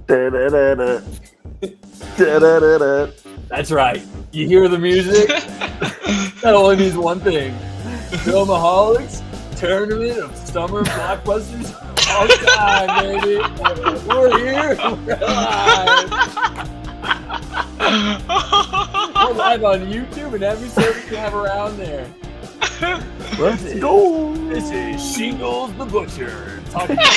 Da-da-da-da. Da-da-da-da. That's right. You hear the music? That only means one thing. Filmaholics Tournament of Summer Blockbusters all time, baby. We're here. We're live. We're live on YouTube and every service you have around there. Let's go. This is Shingles the Butcher talking live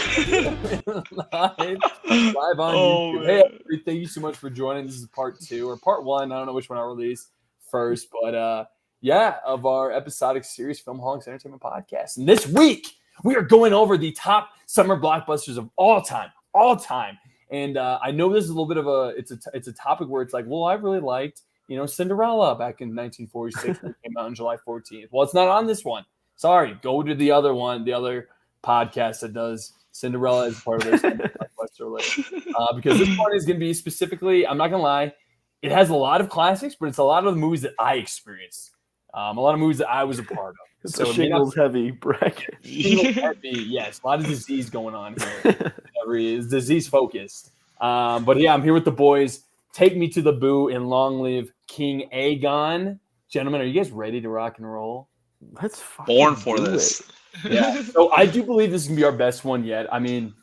on YouTube. Man. Hey, everybody, thank you so much for joining. This is part 2 or part 1. I don't know which one I'll release first, but of our episodic series, Filmaholics Entertainment Podcast. And this week, we are going over the top summer blockbusters of all time. And I know this is a little bit of it's a topic where it's like, well, I really liked, Cinderella back in 1946 when it came out on July 14th. Well, it's not on this one. Sorry, go to the other one, the other podcast that does Cinderella as part of this blockbuster list. Because this one is going to be specifically, I'm not going to lie, it has a lot of classics, but it's a lot of the movies that I experienced. A lot of movies that I was a part of. It's a shingles heavy bracket. Shingles heavy, yes. A lot of disease going on here. It's disease focused. But yeah, I'm here with the boys. Take me to the boo and long live King Aegon. Gentlemen, are you guys ready to rock and roll? Let's fucking Born for do this. it. Yeah. So I do believe this is gonna be our best one yet. I mean,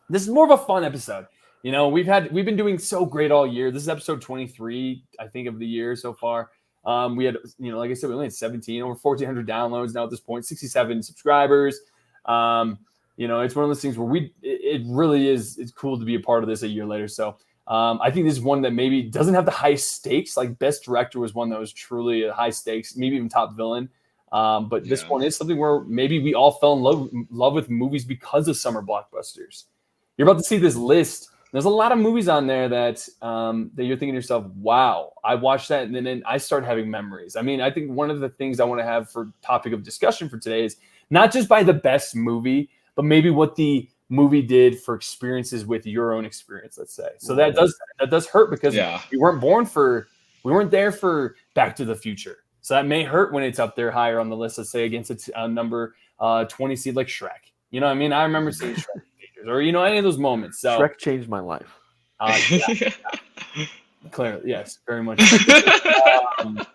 this is more of a fun episode. We've been doing so great all year. This is episode 23, I think, of the year so far. We had, like I said, we only had 17, over 1,400 downloads now at this point, 67 subscribers. It's one of those things where it really is. It's cool to be a part of this a year later. So I think this is one that maybe doesn't have the high stakes. Like Best Director was one that was truly a high stakes, maybe even top villain. But this one is something where maybe we all fell in love with movies because of summer blockbusters. You're about to see this list. There's a lot of movies on there that you're thinking to yourself, wow, I watched that. And then I start having memories. I mean, I think one of the things I want to have for topic of discussion for today is not just by the best movie, but maybe what the movie did for experiences with your own experience, let's say. So that does hurt because we weren't there for Back to the Future. So that may hurt when it's up there higher on the list, let's say against a number 20 seed like Shrek. You know what I mean? I remember seeing Shrek or any of those moments. So Shrek changed my life. Yeah. Clearly, yes, very much. That'd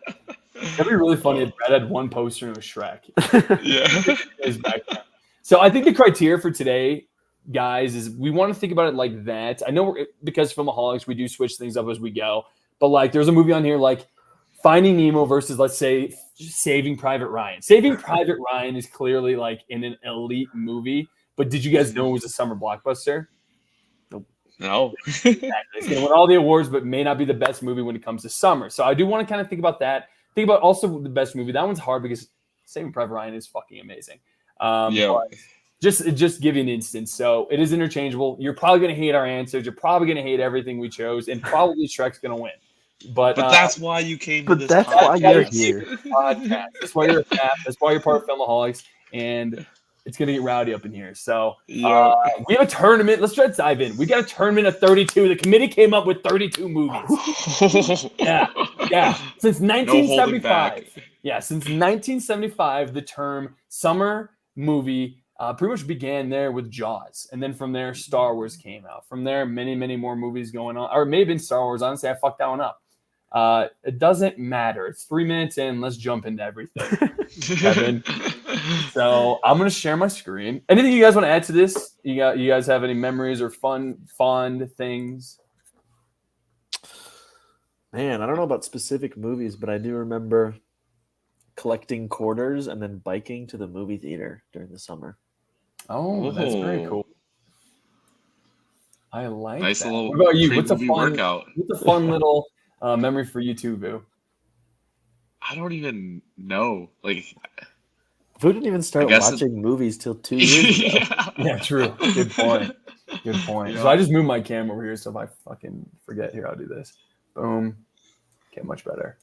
be really funny if Brad had one poster and it was Shrek. Yeah. So I think the criteria for today, guys, is we want to think about it like that. I know because Filmaholics, we do switch things up as we go. But like, there's a movie on here like Finding Nemo versus, let's say, Saving Private Ryan. Saving Private Ryan is clearly like in an elite movie. But did you guys know it was a summer blockbuster? No. Exactly. It's going to win all the awards, but may not be the best movie when it comes to summer. So I do want to kind of think about that. Think about also the best movie. That one's hard because Saving Private Ryan is fucking amazing. Just give you an instance. So it is interchangeable. You're probably going to hate our answers. You're probably going to hate everything we chose, and probably Shrek's going to win. But that's why you came to this that's podcast. why you're here. Podcast. That's why you're a fan. That's why you're part of Filmaholics, and it's going to get rowdy up in here. So we have a tournament. Let's try to dive in. We got a tournament of 32. The committee came up with 32 movies. Yeah. Since 1975. Since 1975, the term summer movie pretty much began there with Jaws. And then from there, Star Wars came out. From there, many, many more movies going on. Or it may have been Star Wars. Honestly, I fucked that one up. It doesn't matter. It's 3 minutes in. Let's jump into everything. Kevin. So I'm going to share my screen. Anything you guys want to add to this? You guys have any memories or fond things? Man, I don't know about specific movies, but I do remember collecting quarters and then biking to the movie theater during the summer. Oh, that's very cool. I like nice that. Little what about you? What's a workout? What's a fun little memory for you too, Boo? I don't even know. Like, Boo didn't even start watching movies till 2 years ago. Yeah, true. Good point. Yeah. So I just moved my camera over here, so if I fucking forget here, I'll do this. Boom. Okay, much better.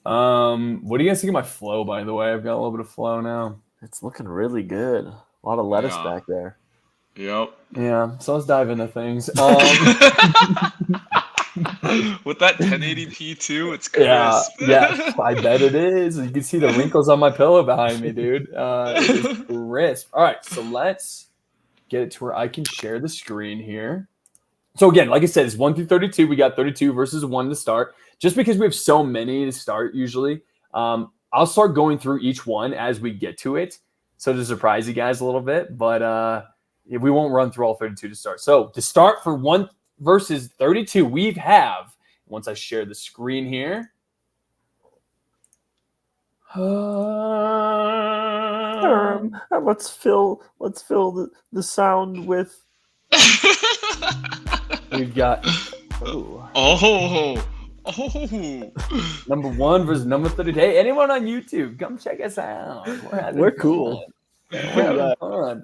What do you guys think of my flow, by the way? I've got a little bit of flow now. It's looking really good. A lot of lettuce back there. Yep. Yeah, so let's dive into things. With that 1080p too, it's crisp. Yeah, I bet it is. You can see the wrinkles on my pillow behind me, dude. It's crisp. All right, so let's get it to where I can share the screen here. So again, like I said, it's 1 through 32. We got 32 versus 1 to start. Just because we have so many to start usually, I'll start going through each one as we get to it. So to surprise you guys a little bit, but we won't run through all 32 to start. So to start for 1 versus 32, we have, once I share the screen here. Let's fill the sound with. We've got number 1 versus number 32. Hey, anyone on YouTube, come check us out. We're cool. We're having fun.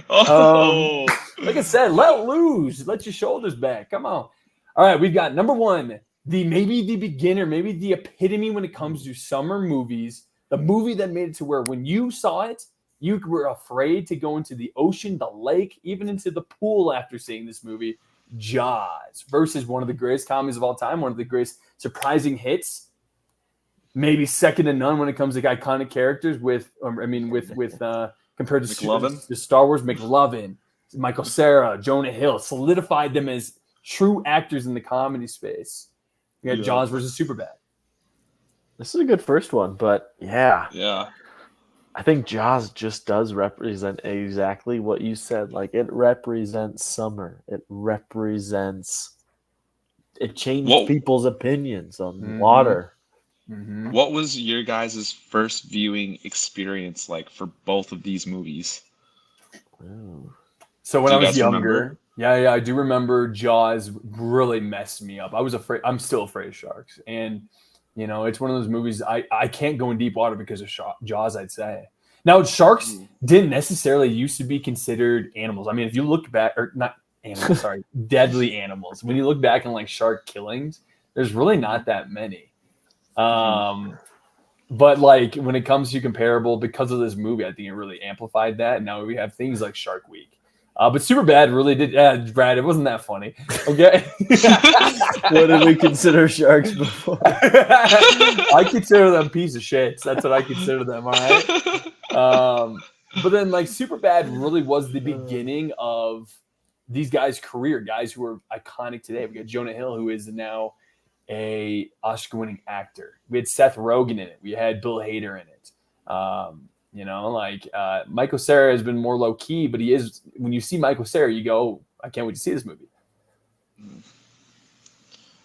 Oh. Like I said, let loose. Let your shoulders back. Come on. All right, we've got number 1, maybe the beginner, maybe the epitome when it comes to summer movies. The movie that made it to where when you saw it, you were afraid to go into the ocean, the lake, even into the pool after seeing this movie. Jaws versus one of the greatest comedies of all time, one of the greatest surprising hits, maybe second to none when it comes to iconic characters. Compared to Star Wars, McLovin, Michael Cera, Jonah Hill solidified them as true actors in the comedy space. We had Jaws versus Superbad. This is a good first one, but yeah. I think Jaws just does represent exactly what you said. Like, it represents summer. It changed people's opinions on water. Mm-hmm. What was your guys' first viewing experience like for both of these movies? Ooh. So when I was younger, yeah, I do remember Jaws really messed me up. I was afraid. I'm still afraid of sharks, and it's one of those movies I can't go in deep water because of Jaws, I'd say. Now, sharks didn't necessarily used to be considered animals. I mean, if you look back, or not animals, sorry, deadly animals. When you look back on like shark killings, there's really not that many. But like when it comes to comparable, because of this movie, I think it really amplified that. And now we have things like Shark Week. But Superbad really did. Brad, it wasn't that funny. Okay. What did we consider sharks before? I consider them piece of shits. That's what I consider them. All right. But then like Superbad really was the beginning of these guys' career. Guys who are iconic today. We got Jonah Hill, who is now a Oscar-winning actor. We had Seth Rogen in it. We had Bill Hader in it. Michael Cera has been more low key, but he is. When you see Michael Cera, you go, "I can't wait to see this movie."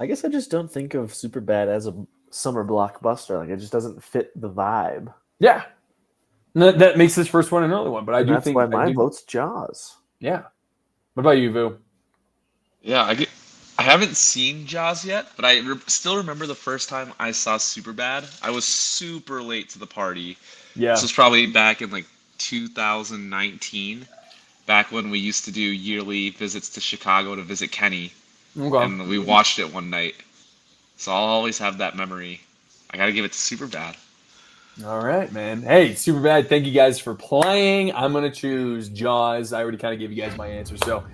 I guess I just don't think of Superbad as a summer blockbuster. Like, it just doesn't fit the vibe. Yeah, that makes this first one an early one. But I do think that's why my vote's Jaws. Yeah. What about you, Vu? Yeah, I haven't seen Jaws yet, but I still remember the first time I saw Superbad. I was super late to the party. Yeah. This was probably back in like 2019, back when we used to do yearly visits to Chicago to visit Kenny. Okay. And we watched it one night. So I'll always have that memory. I got to give it to Superbad. All right, man. Hey, Superbad, thank you guys for playing. I'm going to choose Jaws. I already kind of gave you guys my answer, so...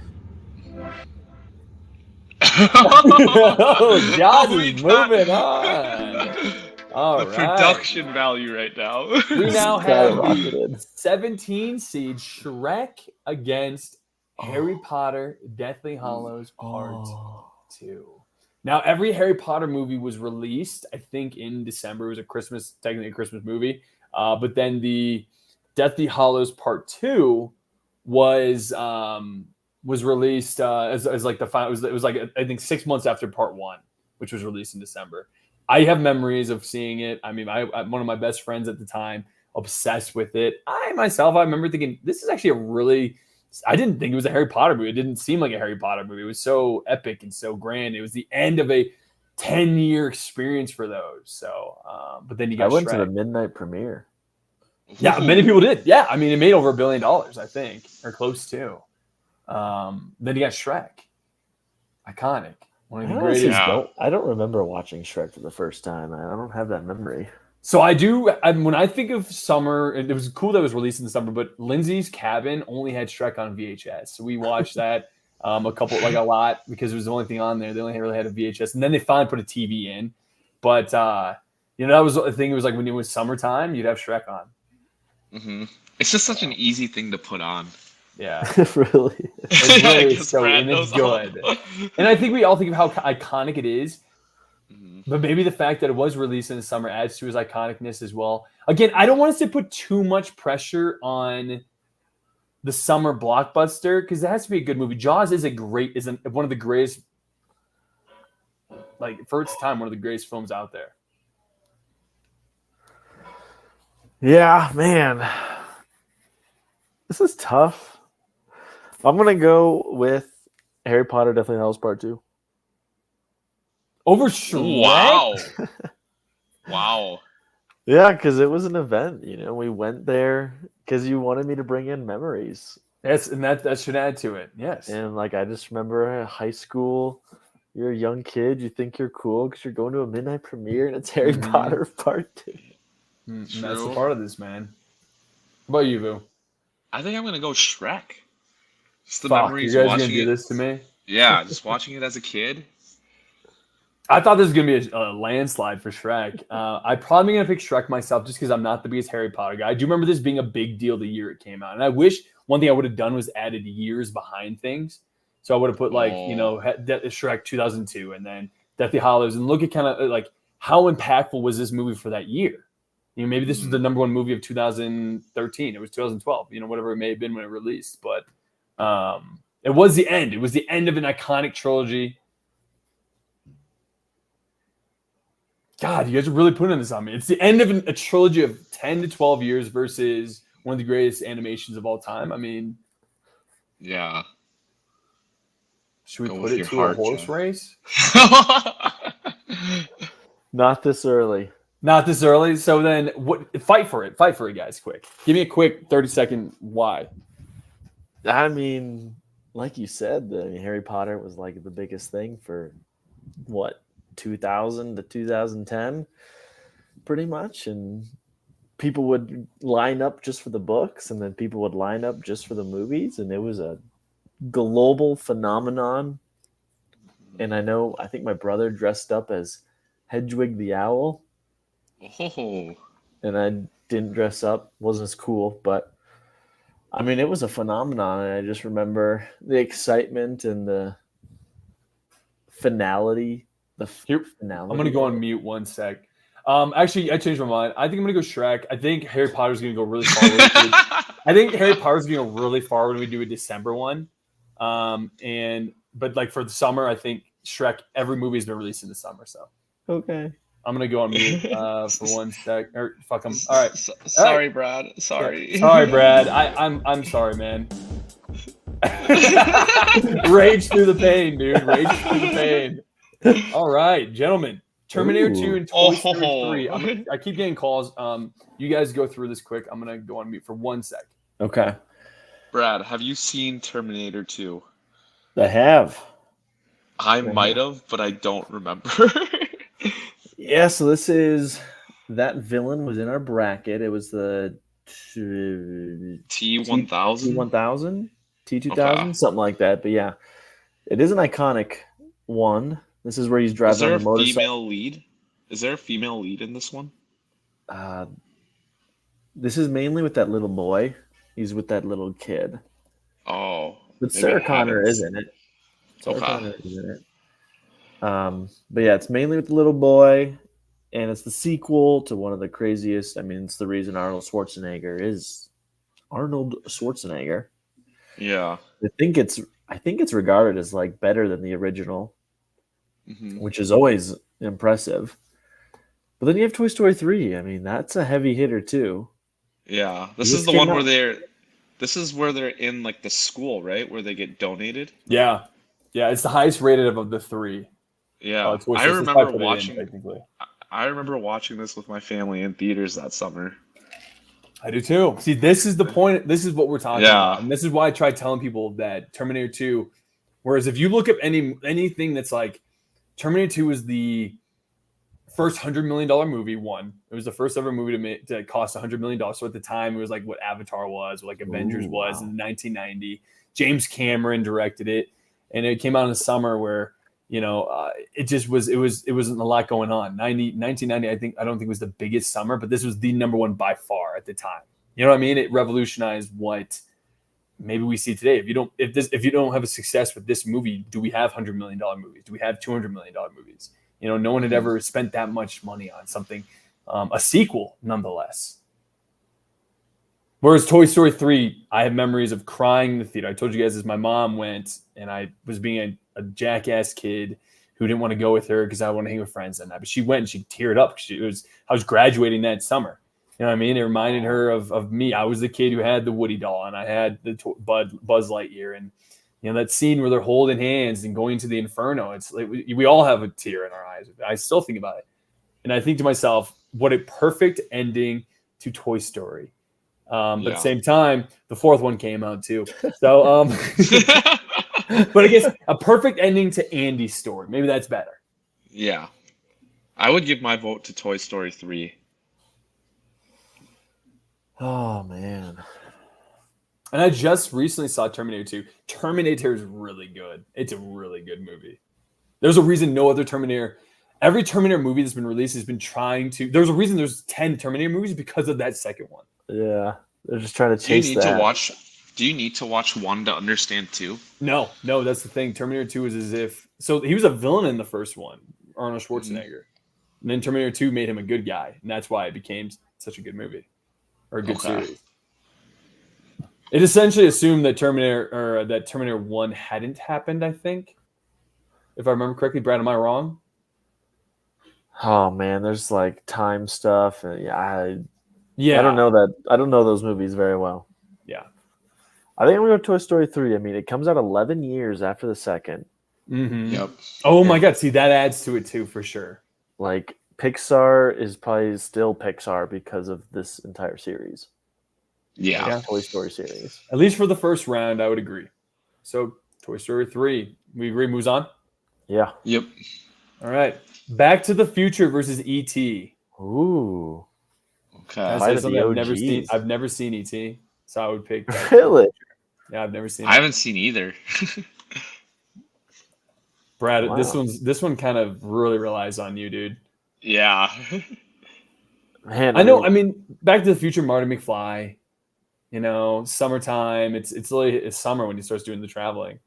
Jaws is moving on. All right. Production value right now. We now have 17 seed Shrek against Harry Potter Deathly Hallows Part 2. Now, every Harry Potter movie was released, I think, in December. It was technically a Christmas movie. But then the Deathly Hallows Part 2 was released as like the final. It was like I think 6 months after Part 1, which was released in December. I have memories of seeing it. I mean, one of my best friends at the time, obsessed with it. I remember thinking, this is actually I didn't think it was a Harry Potter movie. It didn't seem like a Harry Potter movie. It was so epic and so grand. It was the end of a 10-year experience for those. So, but then you got I went Shrek. to the midnight premiere. Yeah, many people did. Yeah, I mean, it made over $1 billion, I think, or close to. Then you got Shrek. Iconic. One of the greatest. I don't remember watching Shrek for the first time. I don't have that memory. So I do. When I think of summer, it was cool that it was released in the summer, but Lindsay's Cabin only had Shrek on VHS. So we watched that a lot because it was the only thing on there. They only really had a VHS. And then they finally put a TV in. But, that was the thing. It was like when it was summertime, you'd have Shrek on. Mm-hmm. It's just such an easy thing to put on. Yeah. Really. It really is 'Cause so, Brad and it's knows all good. of them. And I think we all think of how iconic it is, Mhm. but maybe the fact that it was released in the summer adds to his iconicness as well. Again, I don't want us to put too much pressure on the summer blockbuster because it has to be a good movie. Jaws is one of the greatest, like for its time, one of the greatest films out there. Yeah, man. This is tough. I'm gonna go with Harry Potter Deathly Hallows Part 2. Over Shrek? Wow. Wow. Yeah, because it was an event. We went there because you wanted me to bring in memories. Yes, and that should add to it. Yes. And like I just remember high school. You're a young kid. You think you're cool because you're going to a midnight premiere and it's Harry Mhm. Potter Part 2. And that's the True. part of this, man. What about you, Vu? I think I'm gonna go Shrek. Just the Fuck, you memories guys watching gonna do it. this to me? Yeah, just watching it as a kid. I thought this was gonna be a landslide for Shrek. I'm probably gonna pick Shrek myself just because I'm not the biggest Harry Potter guy. I do remember this being a big deal the year it came out, and I wish one thing I would have done was added years behind things. So I would have put Shrek 2002 and then Deathly Hallows, and look at kind of like how impactful was this movie for that year. Maybe this was the number one movie of 2013. It was 2012. Whatever it may have been when it released, but it was the end. It was the end of an iconic trilogy. God, you guys are really putting this on me. It's the end of a trilogy of 10 to 12 years versus one of the greatest animations of all time. I mean, Yeah. should we Go put with it your to heart, a horse Jeff. race? Not this early. Not this early. So then fight for it. Fight for it, guys, quick. Give me a quick 30-second why. I mean, like you said, Harry Potter was like the biggest thing for 2000 to 2010, pretty much. And people would line up just for the books, and then people would line up just for the movies. And it was a global phenomenon. And I think my brother dressed up as Hedwig the Owl. Oh. And I didn't dress up, wasn't as cool, but I mean, it was a phenomenon. And I just remember the excitement and the finality. I'm going to go on mute one sec. Actually, I changed my mind. I think I'm going to go Shrek. I think Harry Potter's going to go really far. I think Harry Potter's going to go really far when we do a December one. But like for the summer, I think Shrek, every movie has been released in the summer. So Okay. I'm going to go on mute for one sec. Or fuck them. All right. Sorry, Brad. Sorry. Yeah. Sorry, Brad. I'm sorry, man. Rage through the pain, dude. Rage through the pain. All right, gentlemen. Terminator 2 and Toy Story 3. I keep getting calls. You guys go through this quick. I'm gonna go on mute for 1 sec. Okay. Brad, have you seen Terminator 2? I have. I might have, but I don't remember. Yeah, so that villain was in our bracket. It was the T1000? T1000? T2000? Okay. Something like that. But yeah, it is an iconic one. This is where he's driving on the motorcycle. Female lead? Is there a female lead in this one? This is mainly with that little boy. He's with that little kid. Oh. But Sarah Connor is in it. Sarah Connor is in it. But yeah, it's mainly with the little boy, and it's the sequel to one of the craziest. I mean, it's the reason Arnold Schwarzenegger is Arnold Schwarzenegger. Yeah. I think it's regarded as like better than the original, which is always impressive. But then you have Toy Story 3. I mean, that's a heavy hitter too. Yeah. This is the one where they're in like the school, right? Where they get donated. Yeah. Yeah, it's the highest rated of the three. Yeah. I remember watching this with my family in theaters that summer. I do too. See, this is the point. This is what we're talking about. And this is why I try telling people that Terminator 2, whereas if you look up anything that's like Terminator 2 is the first $100 million movie, one. It was the first ever movie to cost $100 million. So at the time, it was like what Avatar was, or like Avengers was in 1990. James Cameron directed it. And it came out in the summer where, it wasn't a lot going on. 1990, I don't think was the biggest summer, but this was the number one by far at the time. You know what I mean? It revolutionized what maybe we see today. If you don't have a success with this movie, do we have $100 million movies? Do we have $200 million movies? No one had ever spent that much money on something, a sequel, nonetheless. Whereas Toy Story 3, I have memories of crying in the theater. I told you guys this. My mom went, and I was being a jackass kid who didn't want to go with her because I wanted to hang with friends that night. But she went and she teared up. I was graduating that summer. You know what I mean? It reminded her of me. I was the kid who had the Woody doll, and I had the Buzz Lightyear. And that scene where they're holding hands and going to the Inferno. It's like we all have a tear in our eyes. I still think about it. And I think to myself, what a perfect ending to Toy Story. But at the same time, the fourth one came out too. So, but I guess a perfect ending to Andy's story. Maybe that's better. Yeah. I would give my vote to Toy Story 3. Oh, man. And I just recently saw Terminator 2. Terminator is really good. It's a really good movie. There's a reason no other every Terminator movie that's been released has been trying to. There's a reason there's 10 Terminator movies because of that second one. Yeah, they're just trying to chase that. Do you need to watch 1 to understand 2? No, that's the thing. Terminator 2 is as if he was a villain in the first one, Arnold Schwarzenegger, and then Terminator 2 made him a good guy, and that's why it became such a good movie or a good series. It essentially assumed that Terminator 1 hadn't happened. I think, if I remember correctly, Brad, am I wrong? Oh man, there's like time stuff, and I Yeah. I don't know those movies very well. Yeah. I think I'm going to go Toy Story 3. I mean, it comes out 11 years after the second. Mm-hmm. Yep. Oh my God. See, that adds to it too, for sure. Like, Pixar is probably still Pixar because of this entire series. Yeah. Toy Story series. At least for the first round, I would agree. So, Toy Story 3. We agree, moves on? Yeah. Yep. All right. Back to the Future versus E.T. Ooh. Okay. I've never seen E.T., so I would pick. Really? Yeah, I've never seen. I haven't seen either. Brad, Wow. this one kind of really relies on you, dude. Yeah. Man, I know. I mean, Back to the Future, Marty McFly. Summertime. It's summer when he starts doing the traveling.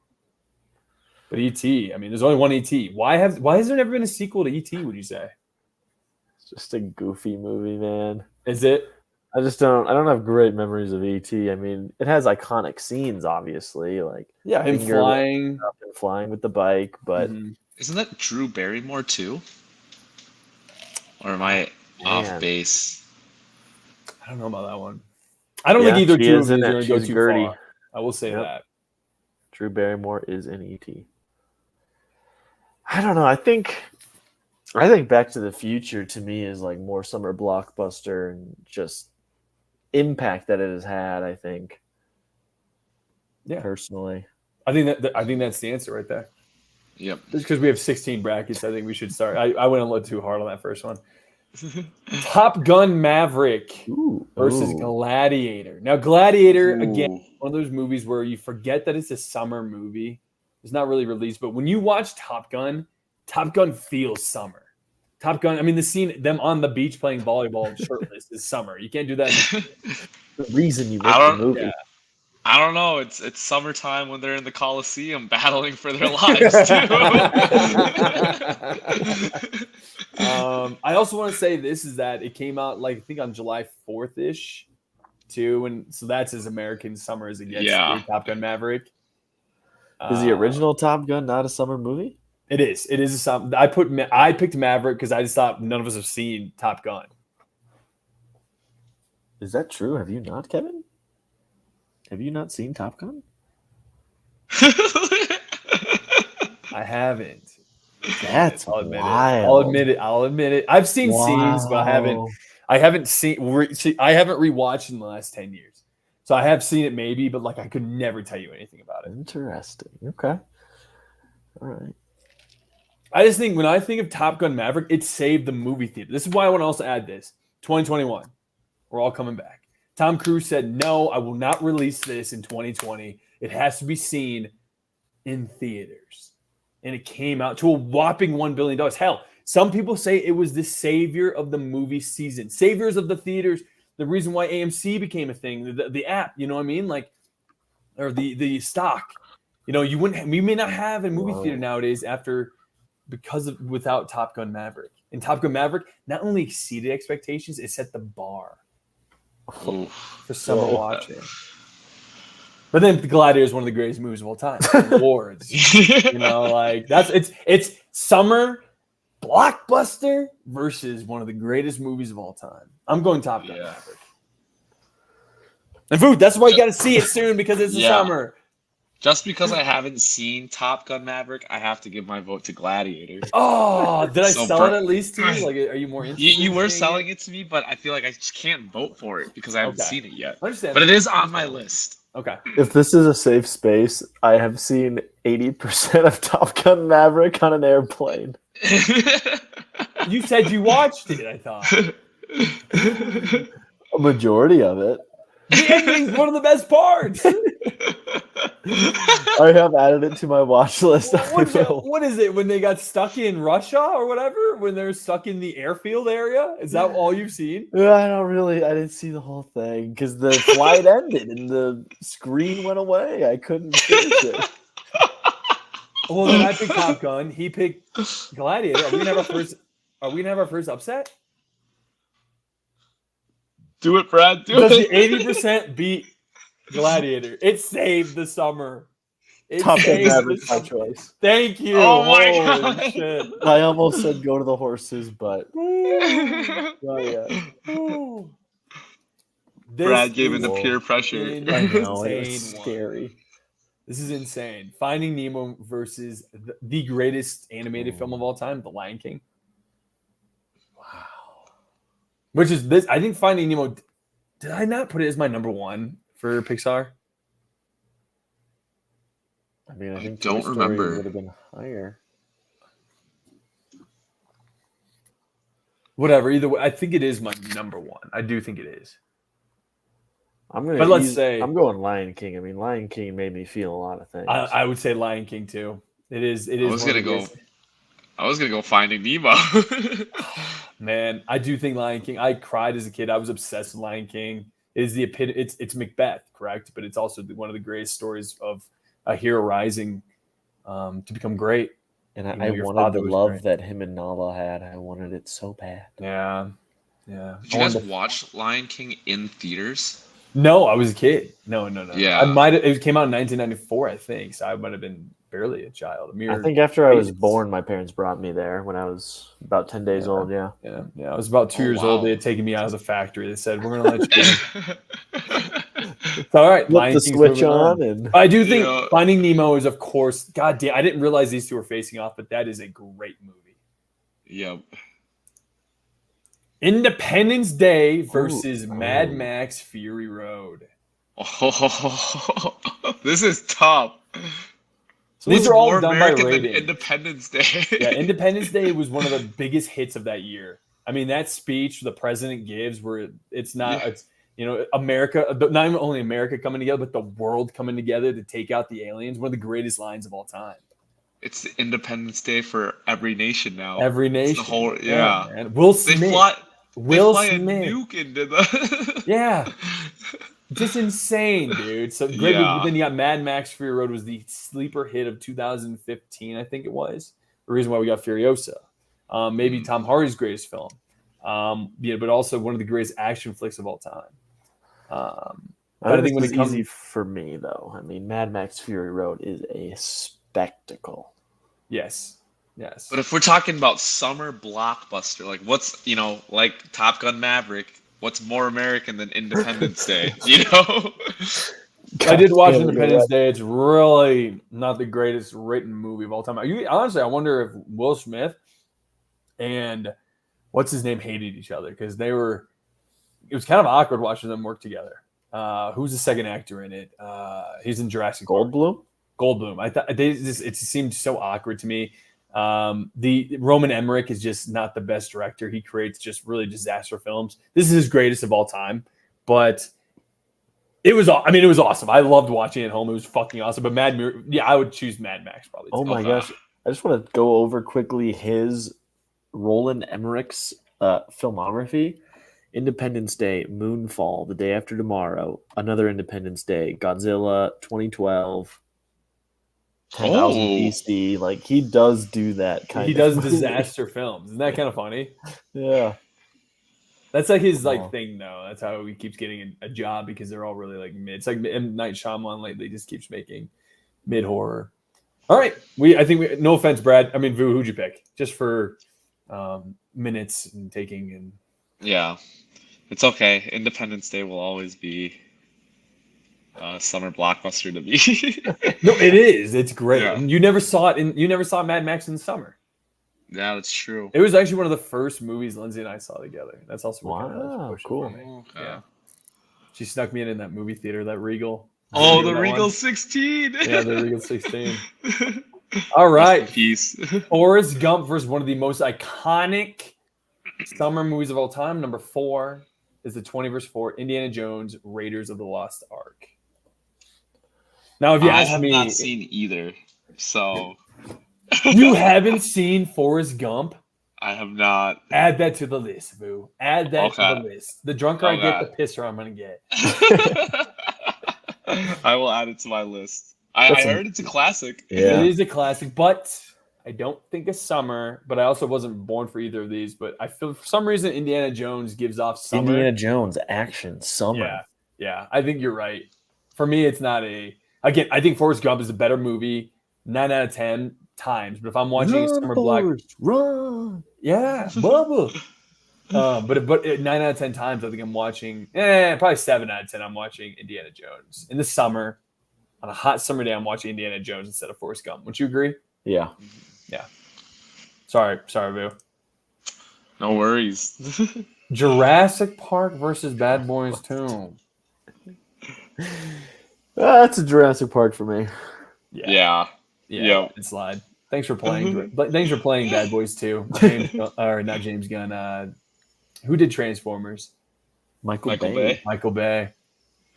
But E.T., I mean, there's only one E.T. Why has there never been a sequel to E.T., would you say? It's just a goofy movie, man. Is it? I don't have great memories of E.T. I mean, it has iconic scenes, obviously, like him flying up and flying with the bike, but Isn't that Drew Barrymore too? Or am I off base? I don't know about that one. I don't think either two of these are going to go too far. I will say that. Drew Barrymore is in E.T. I don't know. I think Back to the Future to me is like more summer blockbuster and just impact that it has had. I think, personally, I think that's the answer right there. Yep. Just because we have 16 brackets, I think we should start. I wouldn't look too hard on that first one. Top Gun Maverick versus Gladiator. Now, Gladiator, again, one of those movies where you forget that it's a summer movie. It's not really released, but when you watch Top Gun feels summer. Top Gun, I mean, the scene, them on the beach playing volleyball shirtless is summer. You can't do that. The reason you make the movie. Yeah. I don't know. It's summertime when they're in the Coliseum battling for their lives, too. I also want to say this is that it came out, like, I think on July 4th-ish, too. And so that's as American summer as it gets. Yeah. Top Gun Maverick. Is the original Top Gun not a summer movie? It is. It is a summer. I picked Maverick because I just thought none of us have seen Top Gun. Is that true? Have you not, Kevin? Have you not seen Top Gun? I haven't. That's I'll admit wild. it. I'll admit it. I've seen scenes, but I haven't rewatched in the last 10 years. So I have seen it maybe, but like I could never tell you anything about it. Interesting. Okay. All right. I just think when I think of Top Gun Maverick, it saved the movie theater. This is why I want to also add this. 2021. We're all coming back. Tom Cruise said, no, I will not release this in 2020. It has to be seen in theaters. And it came out to a whopping $1 billion. Hell, some people say it was the savior of the movie season. Saviors of the theaters. The reason why AMC became a thing. The app, you know what I mean? Like, or the stock. You know, we may not have a movie theater Whoa. nowadays without Top Gun Maverick. And Top Gun Maverick not only exceeded expectations, it set the bar Oof. for summer Whoa. watching. But then The Gladiator is one of the greatest movies of all time. Awards, you know, like it's summer blockbuster versus one of the greatest movies of all time. I'm going Top Gun Maverick. And food, that's why you got to see it soon because it's the summer. Just because I haven't seen Top Gun Maverick, I have to give my vote to Gladiator. Oh, did I sell it at least to you? Like, are you more interested? You were selling it to me, but I feel like I just can't vote for it because I haven't seen it yet. I understand. But it is on my list. Okay. If this is a safe space, I have seen 80% of Top Gun Maverick on an airplane. You said you watched it, I thought. A majority of it. The ending's one of the best parts. I have added it to my watch list. What is it when they got stuck in Russia or whatever? When they're stuck in the airfield area? Is that all you've seen? I didn't see the whole thing because the flight ended and the screen went away. I couldn't finish it. Well, then I picked Top Gun. He picked Gladiator. Are we gonna have our first upset? Do it, Brad. Do Because it. the 80% beat Gladiator. It saved the summer. Top Gun Maverick, my choice. Thank you. Oh my Holy God. shit. I almost said go to the horses, but Ooh. yeah. This Brad gave in is the peer pressure. I know, it was insane one. scary. This is insane. Finding Nemo versus the greatest animated film of all time, The Lion King. Wow. Which is this? I think Finding Nemo. Did I not put it as my number one for Pixar? I mean, I think don't Toy Story remember. would have been higher. Whatever. Either way, I think it is my number one. I do think it is. I'm gonna. But let's say- I'm going Lion King. I mean, Lion King made me feel a lot of things. I would say Lion King too. It is. It is. I was gonna go Finding Nemo. Man, I do think Lion King. I cried as a kid. I was obsessed with Lion King. It is the epitome. It's Macbeth, correct? But it's also one of the greatest stories of a hero rising to become great. And You know, I your wanted father the was love great. that him and Nala had. I wanted it so bad. Yeah. Did you guys watch Lion King in theaters? No, I was a kid. No. Yeah. I might. It came out in 1994, I think. So I might have been barely a child. I think after I was babies. born, my parents brought me there when I was about 10 days old. Yeah. Yeah. I was about 2 years old. They had taken me out of the factory. They said, "We're gonna let you in." It's all right. Flip Lion the King's switch moving on and I do think Yeah. Finding Nemo is, of course, God damn. I didn't realize these two were facing off, but that is a great movie. Yep. Independence Day versus Ooh. Mad Max Fury Road. Oh, this is tough. So these What's are all more done by American than rating. Independence Day? Yeah, Independence Day was one of the biggest hits of that year. I mean, that speech the president gives, where it's not, Yeah. it's America, not only America coming together, but the world coming together to take out the aliens. One of the greatest lines of all time. It's the Independence Day for every nation now. Every It's nation, the whole, yeah. man. Will They Smith, fly. Will they fly Smith, a nuke into the. yeah, just insane, dude. So great. Yeah. Then you got Mad Max Fury Road was the sleeper hit of 2015, I think it was. The reason why we got Furiosa, maybe Tom Hardy's greatest film, but also one of the greatest action flicks of all time. I think when it comes- easy for me though. I mean, Mad Max Fury Road is a spectacle. Yes. But if we're talking about summer blockbuster, like what's like Top Gun Maverick, what's more American than Independence Day? I did watch Yeah, Independence Day. It's really not the greatest written movie of all time. Honestly, I wonder if Will Smith and what's his name hated each other because it was kind of awkward watching them work together. Who's the second actor in it? He's in Jurassic Park. Goldblum. I thought it just seemed so awkward to me. The Roman Emmerich is just not the best director. He creates just really disaster films. This is his greatest of all time, but it was awesome. I loved watching it at home. It was fucking awesome. But I would choose Mad Max probably. Oh my gosh. I just want to go over quickly his Roland Emmerich's filmography. Independence Day, Moonfall, The Day After Tomorrow, Another Independence Day, Godzilla, 2012, 10,000 Oh, BC. Like he does do that kind He of does movie. disaster films. Isn't that kind of funny? Yeah. That's like his Oh. thing though. That's how he keeps getting a job because they're all really like mid. It's like M. Night Shyamalan lately just keeps making mid horror. All right, no offense, Brad. I mean, Vu, who'd you pick? Just for minutes and taking and yeah. It's okay. Independence Day will always be a summer blockbuster to me. no, it is. It's great. Yeah. And you never saw Mad Max in the summer. Yeah, that's true. It was actually one of the first movies Lindsay and I saw together. That's also what kind of Wow, pushed it cool. for me. Okay. Yeah, she snuck me in that movie theater, that Regal. Oh, Remember the that Regal one? 16. Yeah, the Regal 16. All right, Peace. Forrest Gump versus one of the most iconic summer movies of all time. Number 4 is the 20 vs. 4 Indiana Jones Raiders of the Lost Ark. Now, if you I ask have me, not seen either, so you haven't seen Forrest Gump, I have not. add that to the list, boo. Add that to the Okay. list. The drunker I get, Okay. the pisser I'm going to get. I will add it to my list. I heard it's a classic. Yeah. It is a classic, but I don't think a summer. But I also wasn't born for either of these. But I feel for some reason Indiana Jones gives off summer. Indiana Jones action summer. Yeah. I think you're right. For me, it's not a. Again, I think Forrest Gump is a better movie, 9 out of 10 times. But if I'm watching a summer Run. yeah, Bubba. But 9 out of 10 times, I think I'm watching. Probably 7 out of 10. I'm watching Indiana Jones in the summer. On a hot summer day, I'm watching Indiana Jones instead of Forrest Gump. Would you agree? Yeah. Yeah. Sorry, Boo. No worries. Jurassic Park versus Bad Boys 2. That's a Jurassic Park for me. Yeah. Yep. It's slide. Thanks for playing. Thanks for playing Bad Boys 2. Not James Gunn. Who did Transformers? Michael Bay. Michael Bay.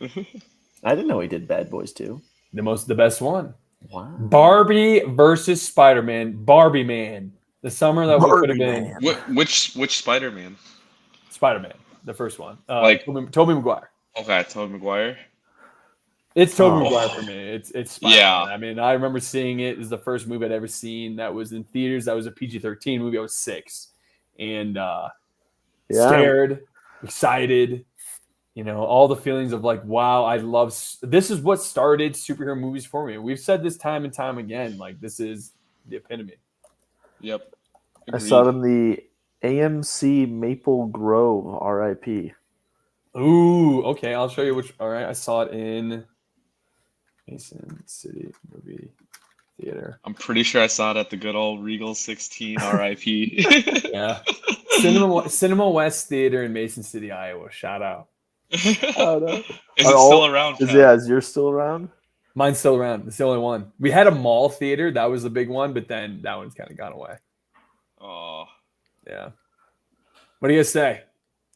I didn't know he did Bad Boys too. The best one. Wow. Barbie versus Spider-Man. Barbie Man. The summer that we could have been. Which Spider-Man? Spider-Man. The first one. Tobey Maguire. Okay, Tobey Maguire. It's Tobey Maguire for me. It's Spider-Man. Yeah. I mean, I remember seeing it. It was the first movie I'd ever seen that was in theaters. That was a PG-13 movie. I was 6. And scared, excited, all the feelings of like, wow, I love this is what started superhero movies for me. We've said this time and time again. Like, this is the epitome. Yep. I Agreed. saw it in the AMC Maple Grove, RIP. Ooh, okay. I'll show you which. All right. I saw it in Mason City Movie Theater. I'm pretty sure I saw it at the good old Regal 16 RIP. Yeah. Cinema West Theater in Mason City, Iowa. Shout out. Oh, no. Is it still around? Kat? Is yours still around? Mine's still around. It's the only one. We had a mall theater. That was the big one, but then that one's kind of gone away. Oh. Yeah. What do you guys say?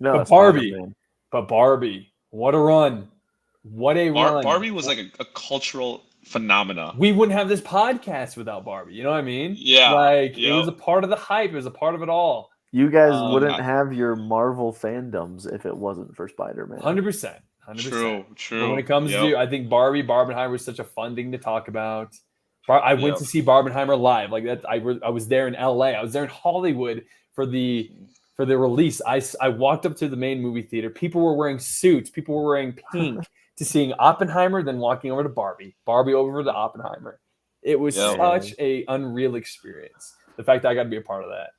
No, But it's Barbie. Spider-Man. But Barbie, what a run. What a run. Barbie was like a cultural phenomena. We wouldn't have this podcast without Barbie. You know what I mean? Yeah. Like, Yep. It was a part of the hype. It was a part of it all. You guys wouldn't I- have your Marvel fandoms if it wasn't for Spider-Man. 100%. True. But when it comes to, I think Barbenheimer is such a fun thing to talk about. I went to see Barbenheimer live. Like that, I was there in LA. I was there in Hollywood for the release. I walked up to the main movie theater. People were wearing suits. People were wearing pink to seeing Oppenheimer, then walking over to Barbie. Barbie over to Oppenheimer. It was such a unreal experience. The fact that I got to be a part of that.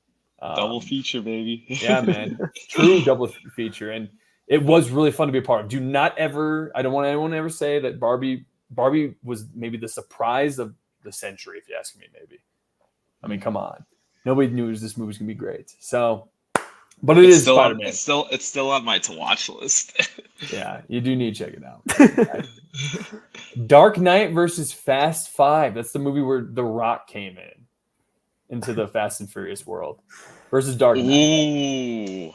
Double feature, baby. Yeah, man. True double feature. And it was really fun to be a part of. I don't want anyone to ever say that Barbie was maybe the surprise of the century, if you ask me, maybe. I mean, come on. Nobody knew this movie was going to be great. So, but it's still Spider-Man. It's still on my to-watch list. Yeah, you do need to check it out. Dark Knight versus Fast 5. That's the movie where The Rock came into the Fast and Furious world. Versus Dark Knight. Ooh.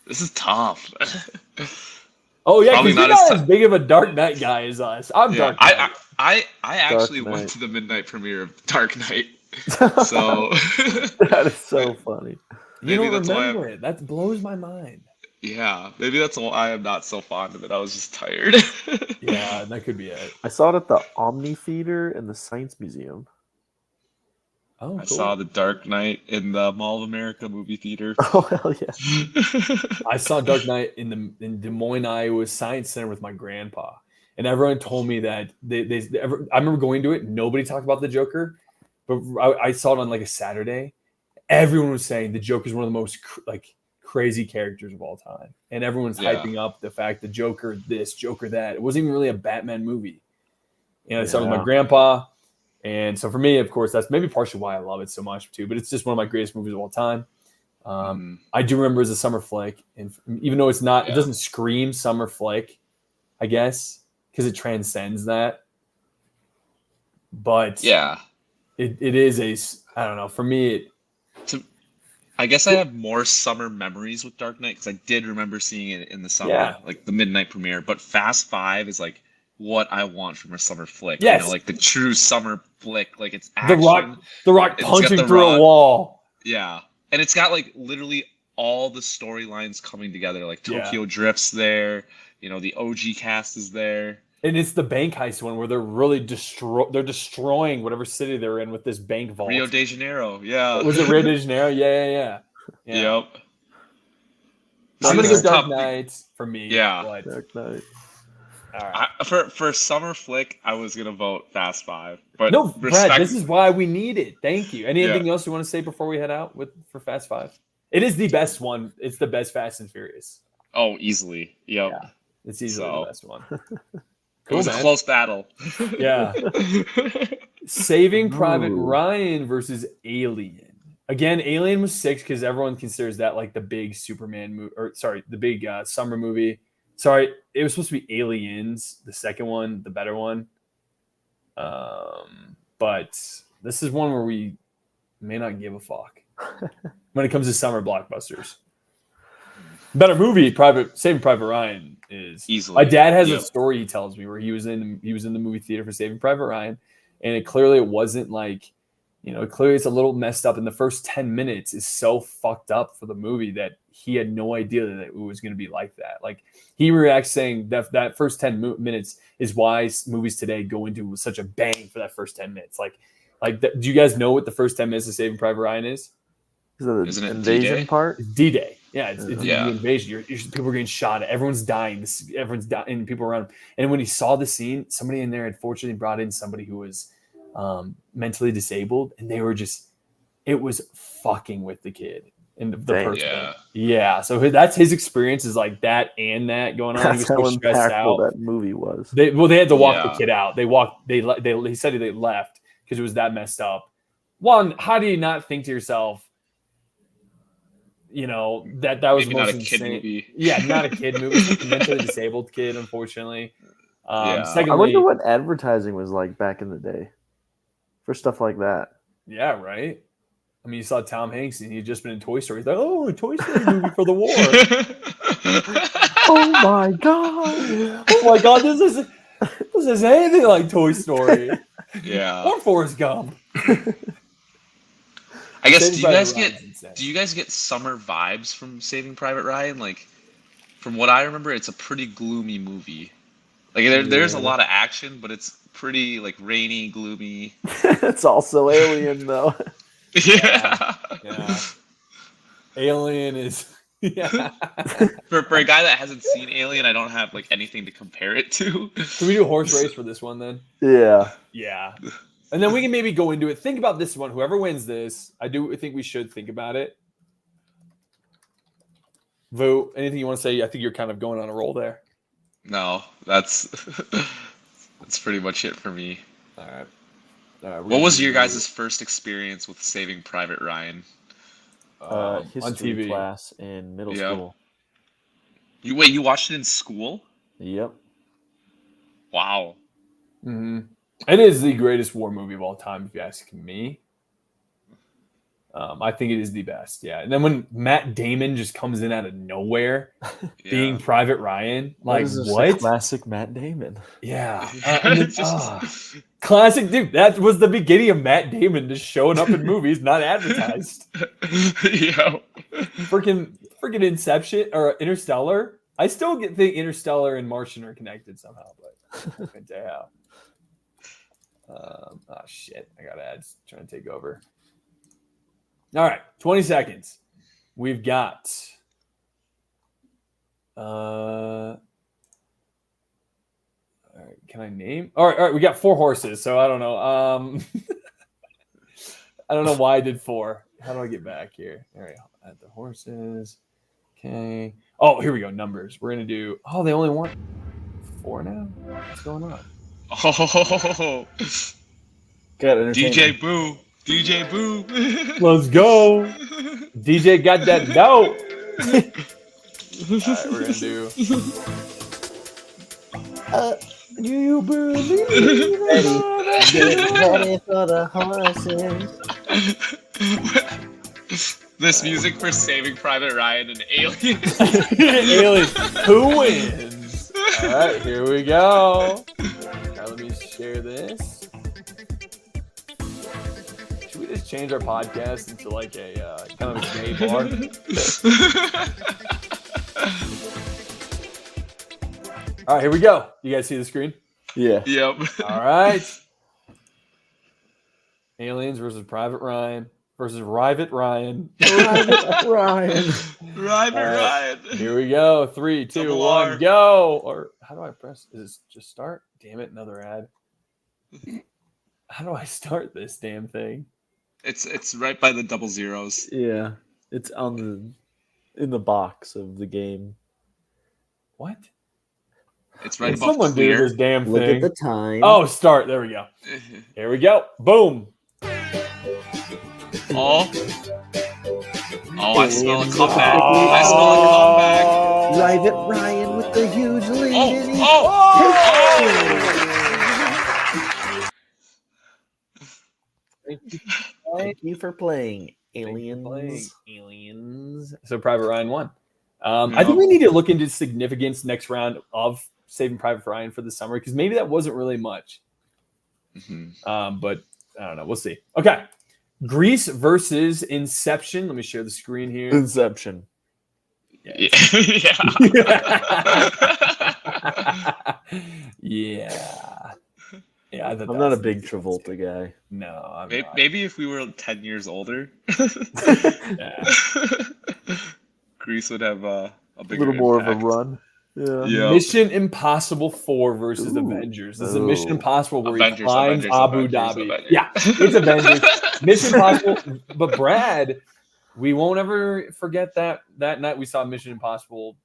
This is tough. Oh yeah, because you're not as as big of a Dark Knight guy as us. I'm Dark Knight. I actually Dark Knight. went to the midnight premiere of Dark Knight. So That is so funny. You maybe don't that's why remember it. That blows my mind. Yeah, maybe that's why I'm not so fond of it. I was just tired. Yeah, that could be it. I saw it at the Omni Theater and the Science Museum. Oh, I cool. saw The Dark Knight in the Mall of America movie theater. Oh hell yeah! I saw Dark Knight in Des Moines, Iowa Science Center with my grandpa, and everyone told me that I remember going to it. Nobody talked about the Joker, but I saw it on like a Saturday. Everyone was saying the Joker is one of the most crazy characters of all time, and everyone's hyping up the fact the Joker this, Joker that. It wasn't even really a Batman movie. And I saw it with my grandpa. And so for me, of course, that's maybe partially why I love it so much too. But it's just one of my greatest movies of all time. I do remember as a summer flick, and even though it's not, it doesn't scream summer flick, I guess, because it transcends that. But yeah, it is I don't know. For me, I guess I have more summer memories with Dark Knight because I did remember seeing it in the summer, like the midnight premiere. But Fast Five is like what I want from a summer flick. Yes. You know, like the true summer flick. Like it's action. The Rock punching through Rock. a wall. Yeah. And it's got like literally all the storylines coming together. Like Tokyo Drift's there. You know, the OG cast is there. And it's the bank heist one where they're really destroying whatever city they're in with this bank vault. Rio de Janeiro. Yeah. Was it Rio de Janeiro? Yeah. Yep. I'm gonna go Dark Knight for me. Yeah. But... Dark Knight. All right. For summer flick, I was gonna vote Fast Five. But no, Brad, this is why we need it. Thank you. Anything Yeah. else you want to say before we head out for Fast Five? It is the best one. It's the best Fast and Furious. Oh, easily. Yep. Yeah, it's easily the best one. It was a close battle. Yeah. Saving Private Ryan versus Alien. Again, Alien was 6 because everyone considers that like the big Superman movie, or sorry, the big summer movie. Sorry, it was supposed to be Aliens, the second one, the better one. But this is one where we may not give a fuck when it comes to summer blockbusters. Better movie, Saving Private Ryan is easily. My dad has a story he tells me where he was in the movie theater for Saving Private Ryan, and it wasn't like, clearly it's a little messed up. And the first 10 minutes is so fucked up for the movie that he had no idea that it was going to be like that. Like he reacts saying that first 10 minutes is why movies today go into such a bang for that first 10 minutes. Do you guys know what the first 10 minutes of Saving Private Ryan is? Is it the invasion D-Day? Part? It's D-Day. Yeah, it's the invasion. People are getting shot at. Everyone's dying. Everyone's dying. And people around him. And when he saw the scene, somebody in there had fortunately brought in somebody who was mentally disabled, and they were it was fucking with the kid and the person. Yeah. So that's his experience is like that and that going on. That's he was how so stressed out. That movie was. They had to walk the kid out. He said they left because it was that messed up. One, how do you not think to yourself, that was maybe most not a insane. Kid movie. Yeah, not a kid movie. It's a mentally disabled kid, unfortunately. Secondly, I wonder what advertising was like back in the day for stuff like that. Yeah, right. I mean, you saw Tom Hanks and he'd just been in Toy Story. He's like, "Oh, a Toy Story movie for the war." Oh my god! Oh my god! This is anything like Toy Story. Yeah. Or Forrest Gump. I guess do you guys get summer vibes from Saving Private Ryan? Like, from what I remember, it's a pretty gloomy movie. Like there's a lot of action, but it's pretty like rainy, gloomy. It's also Alien though. Yeah. Alien is For a guy that hasn't seen Alien, I don't have like anything to compare it to. Can we do a horse race for this one then? Yeah. Yeah. And then we can maybe go into it. Think about this one. Whoever wins this, I do think we should think about it. Vu, anything you want to say? I think you're kind of going on a roll there. No, that's pretty much it for me. All right. What was your guys' first experience with Saving Private Ryan? History on TV class in middle school. You watched it in school? Yep. Wow. Mm-hmm. It is the greatest war movie of all time, if you ask me. I think it is the best. Yeah. And then when Matt Damon just comes in out of nowhere, being Private Ryan, like what? Classic Matt Damon. Yeah. Classic, dude. That was the beginning of Matt Damon just showing up in movies, not advertised. Yeah. Freaking freaking Inception or Interstellar. I still think Interstellar and Martian are connected somehow, but I couldn't tell you how. Oh shit! I got ads trying to take over. All right, 20 seconds. We've got. All right, can I name? All right. We got 4 horses, so I don't know. I don't know why I did 4. How do I get back here? All right, add the horses. Okay. Oh, here we go. Numbers. We're gonna do. Oh, they only want 4 now. What's going on? Oh, Got DJ Boo. DJ Boo. Let's go. DJ got that dope. All right, we're gonna do. Do you believe ready? Get ready for the horses. This music for Saving Private Ryan and Aliens. Aliens. Who wins? All right, here we go. Now let me share this. Should we just change our podcast into like a kind of a gay bar? All right, here we go. You guys see the screen? Yeah. Yep. All right. Aliens versus Private Ryan versus Private Ryan. Private Ryan. Ryan. Here we go. 3, 2, Double 1, R. go. Or how do I press? Is this just start? Damn it, another ad. How do I start this damn thing? It's right by the double zeros. Yeah. It's in the box of the game. What? It's right Can above someone do clear. this damn Look thing? at the time. Oh, start. There we go. Here we go. Boom. Oh, I smell a comeback. I smell a comeback. Private Ryan with the huge lead. Thank you for playing, Aliens. Aliens. So Private Ryan won. I think we need to look into significance next round of Saving Private Ryan for the summer because maybe that wasn't really much. Mm-hmm. But I don't know. We'll see. Okay. Grease versus Inception. Let me share the screen here. Inception. Yeah. Yeah. Yeah. I'm not a big Travolta guy. No. I'm not. Maybe if we were 10 years older, Yeah. Grease would have a bigger little more impact. of a run. Yeah. Yeah. Mission Impossible 4 versus Ooh. Avengers. This is a Mission Ooh. Impossible where Avengers, he climbs Avengers, Abu Avengers, Dhabi. Avengers. Yeah, it's Avengers. Mission Impossible. But Brad, we won't ever forget that night we saw Mission Impossible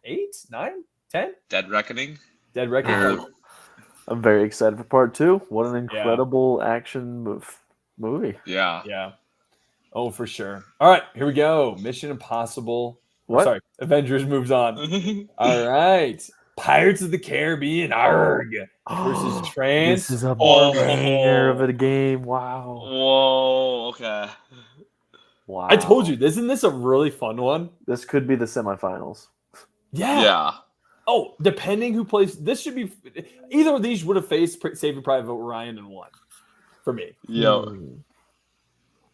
8, 9, 10? Dead Reckoning. Dead Reckoning. I'm very excited for part 2. What an incredible action movie. Yeah. Yeah. Oh, for sure. All right, here we go. Mission Impossible. What? Sorry, Avengers moves on. All right. Pirates of the Caribbean, ARG, versus This is a Transformers. banger of a game. Wow. Whoa. Okay. Wow. I told you, isn't this a really fun one? This could be the semifinals. Yeah. Oh, depending who plays, this should be either of these would have faced Saving Private Ryan and won for me.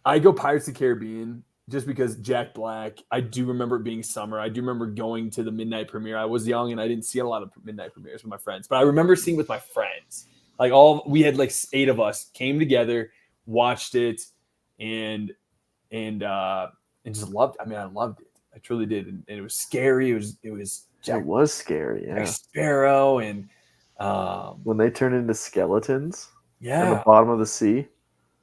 I go Pirates of the Caribbean just because Jack Black. I do remember it being summer. I do remember going to the midnight premiere. I was young and I didn't see a lot of midnight premieres with my friends, but I remember seeing with my friends. Like we had like 8 of us came together, watched it, and just loved. I mean, I loved it. I truly did, and it was scary. It was Jack. It was scary. Yeah. Jack Sparrow and when they turn into skeletons at the yeah, bottom of the sea.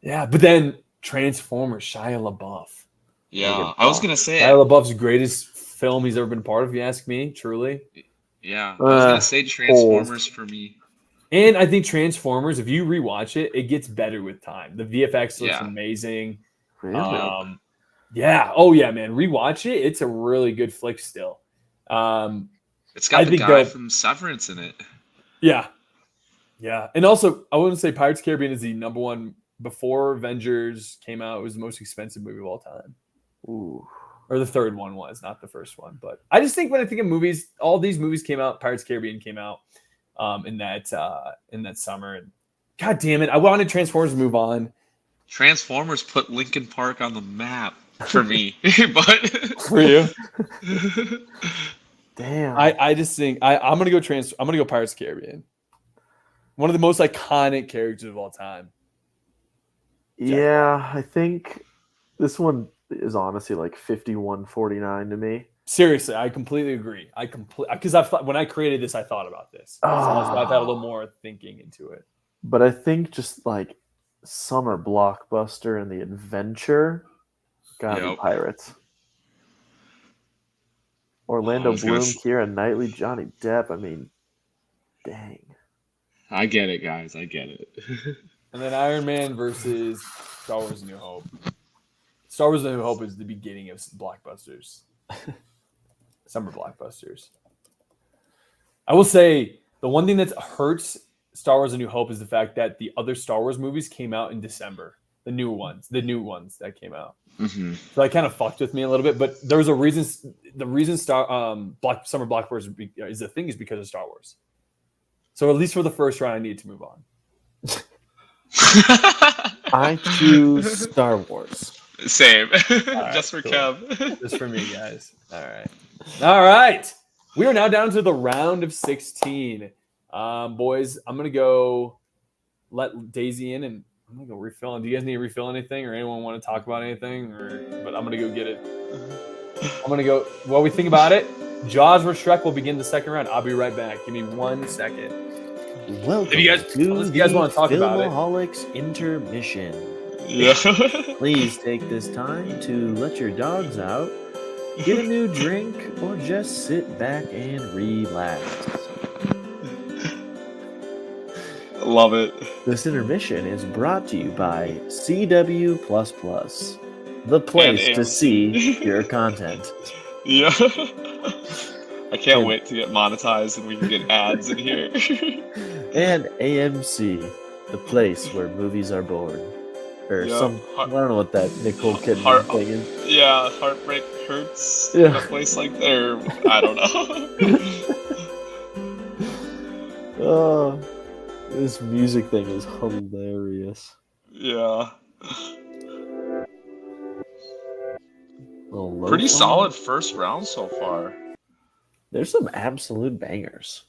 yeah. But then Transformers, Shia LaBeouf. Yeah. I was gonna say. Shia LaBeouf's greatest film he's ever been part of, if you ask me, truly. Yeah. I was gonna say Transformers for me. And I think Transformers, if you rewatch it, it gets better with time. The VFX looks amazing. Really? Yeah. Oh yeah, man. Rewatch it. It's a really good flick still. It's got the guy from Severance in it. Yeah. Yeah. And also, I wouldn't say Pirates of the Caribbean is the number one before Avengers came out. It was the most expensive movie of all time. Ooh. Or the third one was, not the first one. But I just think when I think of movies, all these movies came out. Pirates of the Caribbean came out in that summer. And God damn it, I wanted Transformers to move on. Transformers put Linkin Park on the map. for me, but For you. Damn. I just think I'm gonna go Pirates of the Caribbean. One of the most iconic characters of all time. Yeah, I think this one is honestly like 51-49 to me. Seriously, I completely agree. Because when I created this, I thought about this. So that's why I've had a little more thinking into it. But I think just like summer blockbuster and the adventure, gotta be Pirates. Orlando Bloom, Keira Knightley, Johnny Depp. I mean, dang. I get it, guys. I get it. And then Iron Man versus Star Wars: A New Hope. Star Wars: A New Hope is the beginning of blockbusters. Summer blockbusters. I will say the one thing that hurts Star Wars: A New Hope is the fact that the other Star Wars movies came out in December. The new ones that came out. Mm-hmm. So that kind of fucked with me a little bit. But there was a reason. The reason summer blockbusters is the thing is because of Star Wars. So at least for the first round, I need to move on. I choose Star Wars. Same. Right, just for cool. Kev. Just for me, guys. All right. We are now down to the round of 16. Boys, I'm going to go let Daisy in and I'm going to go refill. Do you guys need to refill anything or anyone want to talk about anything? But I'm going to go get it. I'm going to go. While we think about it, Jaws vs. Shrek will begin the second round. I'll be right back. Give me 1 second. Welcome If you guys want to talk about it. Filmaholics intermission. Yeah. Please take this time to let your dogs out, get a new drink, or just sit back and relax. Love it. This intermission is brought to you by CW++, the place to see your content. Yeah. I can't wait to get monetized and we can get ads in here. And AMC, the place where movies are born. Or I don't know what that Nicole Kidman thing is. Yeah, Heartbreak Hurts. Yeah. A place like there. I don't know. Oh, this music thing is hilarious. Yeah. Pretty Pretty solid first round so far. There's some absolute bangers.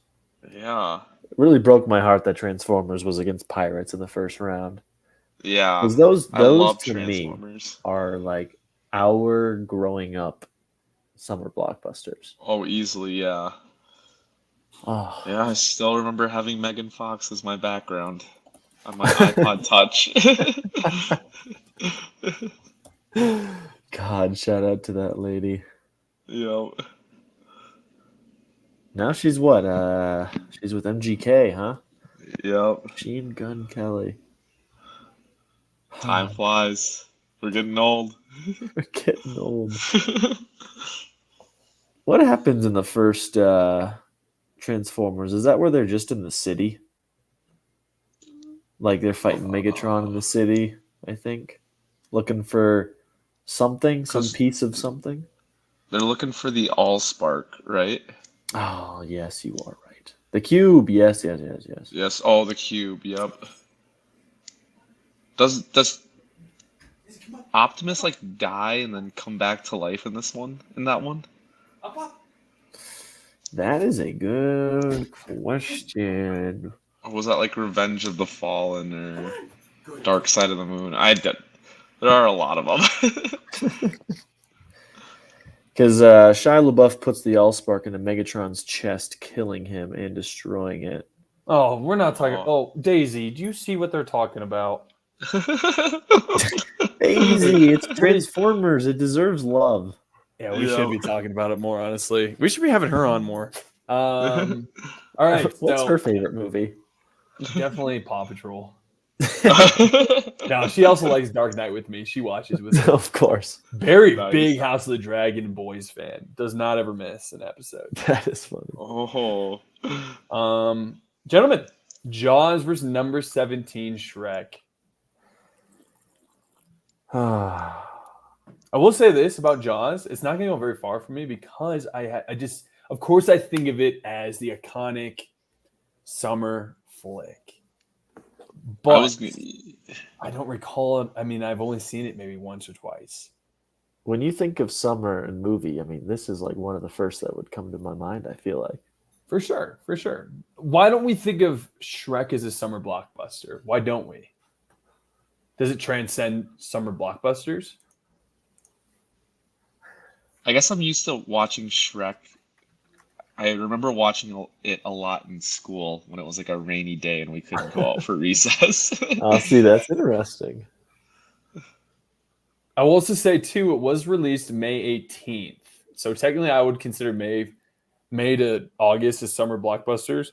Yeah. It really broke my heart that Transformers was against Pirates in the first round. Yeah. Because those to me Transformers. are like our growing up summer blockbusters. Oh, easily, yeah. Oh. Yeah, I still remember having Megan Fox as my background on my iPod Touch. God, shout out to that lady. Yeah. Now she's what? She's with MGK, huh? Yep. Machine Gun Kelly. Time flies. We're getting old. We're getting old. What happens in the first Transformers? Is that where they're just in the city? Like they're fighting Megatron in the city, I think. Looking for something, some piece of something. They're looking for the Allspark, right? Oh, yes, you are right. The cube, yes. Yes, oh, the cube, yep. Does Optimus like die and then come back to life in that one? That is a good question. Or was that like Revenge of the Fallen or Dark Side of the Moon? There are a lot of them. Because Shia LaBeouf puts the Allspark into Megatron's chest, killing him and destroying it. Oh, we're not talking. Oh, Daisy, do you see what they're talking about? Daisy, it's Transformers. It deserves love. Yeah, we should be talking about it more, honestly. We should be having her on more. All right. What's her favorite movie? Definitely Paw Patrol. No, she also likes Dark Knight with me. She watches with me. Of course. Very big House of the Dragon boys fan. Does not ever miss an episode. That is funny. Oh. Gentlemen, Jaws versus number 17 Shrek. I will say this about Jaws. It's not going to go very far for me because I just, of course, I think of it as the iconic summer flick. But I don't recall it. I mean, I've only seen it maybe once or twice. when you think of summer and movie, I mean, this is like one of the first that would come to my mind, I feel like. For sure, for sure. Why don't we think of Shrek as a summer blockbuster? Why don't we? Does it transcend summer blockbusters? I guess I'm used to watching Shrek. I remember watching it a lot in school when it was like a rainy day and we couldn't go out for recess. Oh, see, that's interesting. I will also say too, it was released May 18th. So technically I would consider May to August as summer blockbusters.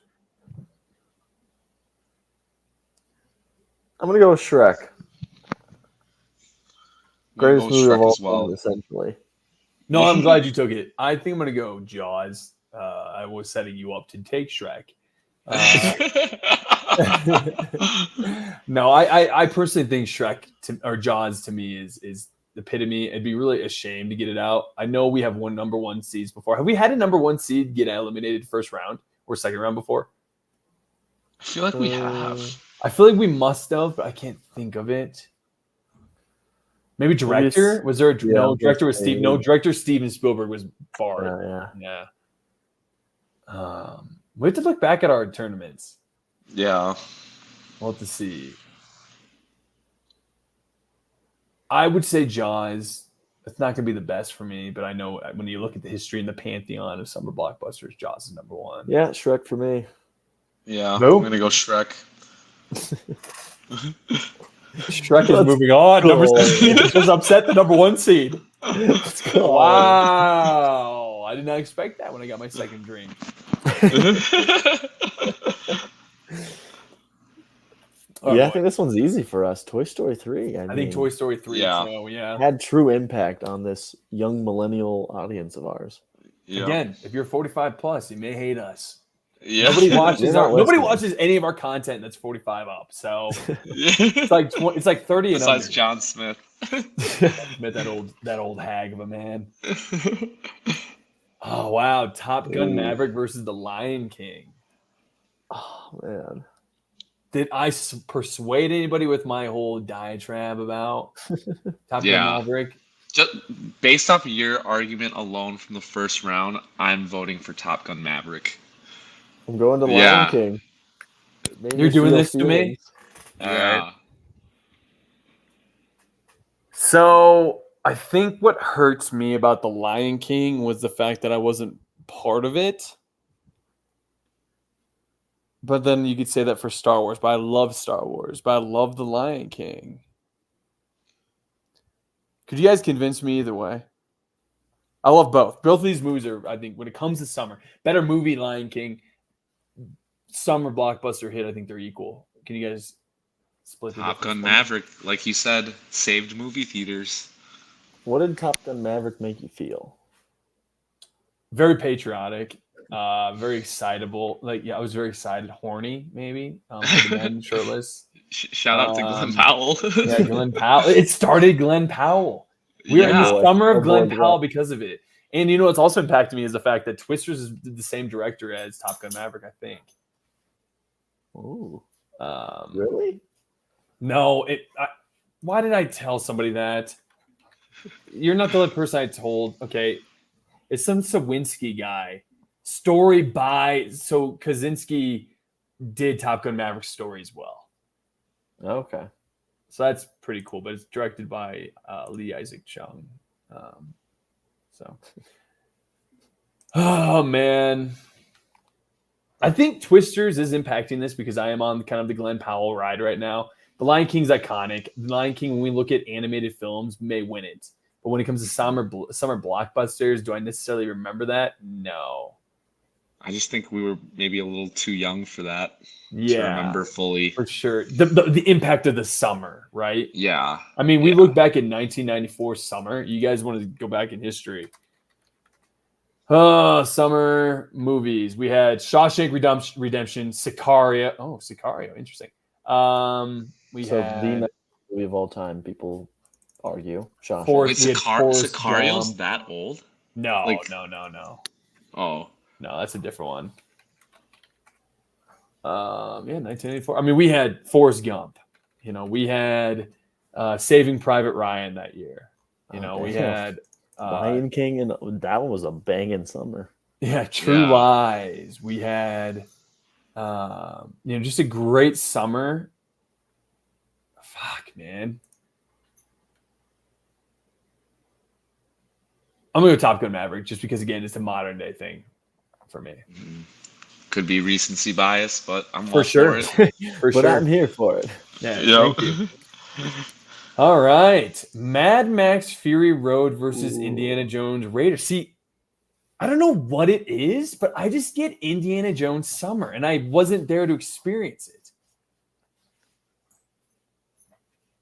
I'm gonna go with Shrek. Greatest Go movie of Shrek all as well. time, essentially. No, I'm glad you took it. I think I'm gonna go Jaws. I was setting you up to take Shrek. No, I personally think Shrek or Jaws to me is the epitome. It'd be really a shame to get it out. I know we have won number one seeds before. Have we had a number one seed get eliminated first round or second round before? I feel like we have. I feel like we must have, but I can't think of it. Maybe director? Was there no director? Was Steve? No, director Steven Spielberg was barred. Yeah. We have to look back at our tournaments. Yeah. We'll have to see. I would say Jaws. It's not going to be the best for me, but I know when you look at the history and the pantheon of summer blockbusters, Jaws is number one. Yeah, Shrek for me. Yeah, Nope. I'm going to go Shrek. Shrek is moving on. Number 17 just upset the number one seed. Let's go. Wow. I did not expect that when I got my second drink. Yeah, I think this one's easy for us. Toy Story 3. I think Toy Story 3 had true impact on this young millennial audience of ours. Yeah. Again, if you're 45 plus, you may hate us. Yeah. Nobody watches any of our content that's 45 up. So it's like 30 and besides under. John Smith. Met that old hag of a man. Oh wow, Top Gun Maverick versus The Lion King. Oh man. Did I persuade anybody with my whole diatribe about Top Gun Maverick? Just based off of your argument alone from the first round, I'm voting for Top Gun Maverick. I'm going to Lion King. You're doing this to me? Yeah. Right. So I think what hurts me about The Lion King was the fact that I wasn't part of it. But then you could say that for Star Wars. But I love Star Wars. But I love The Lion King. Could you guys convince me either way? I love both. Both of these movies are, I think, when it comes to summer, better movie, Lion King, summer blockbuster hit, I think they're equal. Can you guys split the Top Gun Maverick, like you said, saved movie theaters. What did Top Gun Maverick make you feel? Very patriotic. Very excitable. I was very excited. Horny, maybe. For the men, shirtless. Shout out to Glenn Powell. Yeah, Glenn Powell. It started Glenn Powell. We were in the summer of Glenn Powell because of it. And what's also impacted me is the fact that Twisters is the same director as Top Gun Maverick, I think. Ooh. Really? No. Why did I tell somebody that? You're not the only person I told. Okay. It's some Sawinski guy. Story by Kaczynski did Top Gun Maverick story as well. Okay. So that's pretty cool, but it's directed by Lee Isaac Chung. Oh man. I think Twisters is impacting this because I am on kind of the Glenn Powell ride right now. The Lion King's iconic. The Lion King, when we look at animated films, may win it. But when it comes to summer blockbusters, do I necessarily remember that? No. I just think we were maybe a little too young for that to remember fully. For sure. The impact of the summer, right? Yeah. I mean, we look back at 1994 summer. You guys want to go back in history. Summer movies. We had Shawshank Redemption, Sicario. Oh, Sicario. Interesting. We had the best movie of all time, people argue. Wait, Sicario's that old? No. No. Oh. No, that's a different one. 1984. I mean, we had Forrest Gump. We had Saving Private Ryan that year. You know, Okay. we had Lion King, and that one was a banging summer. True Yeah. Lies. We had just a great summer. Fuck, man. I'm gonna go Top Gun Maverick just because again it's a modern day thing for me. Could be recency bias, but I'm For all sure. for it. For But sure. I'm here for it. Yeah, Yep. thank you. All right. Mad Max Fury Road versus Indiana Jones Raiders. See, I don't know what it is, but I just get Indiana Jones summer, and I wasn't there to experience it.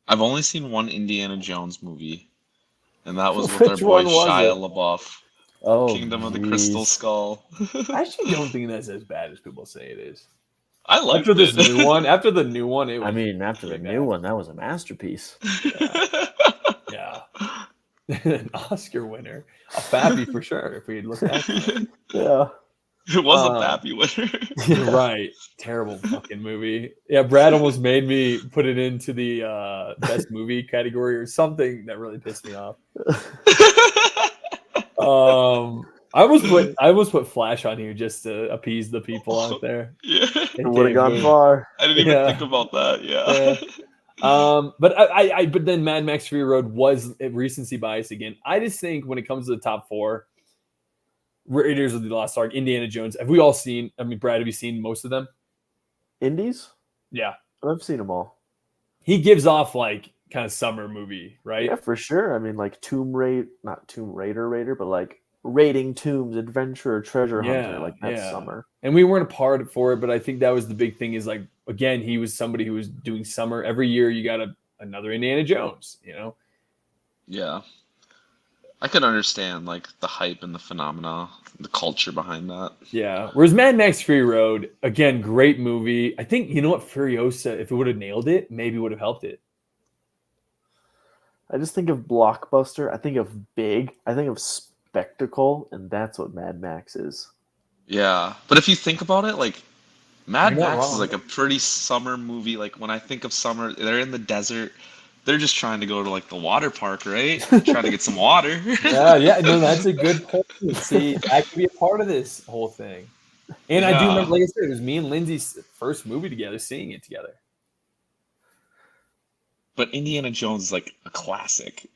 I've only seen one Indiana Jones movie, and that was with our Which boy one was Shia it? LaBeouf. Oh, Kingdom of the Crystal geez. Skull. I actually don't think that's as bad as people say it is. I liked After this it. new one, it was. I mean, after the pretty new bad. one, that was a masterpiece. Yeah. An Oscar winner. A Fappy for sure, if we had looked at it. Yeah. It was a Pappy winner. Right. Terrible fucking movie. Yeah, Brad almost made me put it into the best movie category or something that really pissed me off. I almost put Flash on here just to appease the people out there. Yeah. It would have gone far. I didn't even think about that. Yeah. But then Mad Max Fury Road was a recency bias again. I just think when it comes to the top four, Raiders of the Lost Ark, Indiana Jones, have we all seen? I mean, Brad, have you seen most of them? Indies? Yeah. I've seen them all. He gives off like kind of summer movie, right? Yeah, for sure. I mean, like not Tomb Raider, but like raiding tombs, adventure, treasure hunter, like that's summer. And we weren't a part for it, but I think that was the big thing. Is like again, he was somebody who was doing summer every year. You got another Indiana Jones, you know? Yeah. I could understand like the hype and the phenomena, the culture behind that. Yeah. Whereas Mad Max Fury Road, again, great movie. I think you know what Furiosa, if it would have nailed it, maybe would have helped it. I just think of blockbuster. I think of big. I think of spectacle, and that's what Mad Max is. Yeah, but if you think about it, like Mad You're not Max is wrong. like a pretty summer movie. Like when I think of summer, they're in the desert. They're just trying to go to like the water park, right? Trying to get some water. Yeah. No, that's a good point. See, that could be a part of this whole thing. And I do Yeah. remember, like I said, it was me and Lindsay's first movie together, seeing it together. But Indiana Jones is like a classic.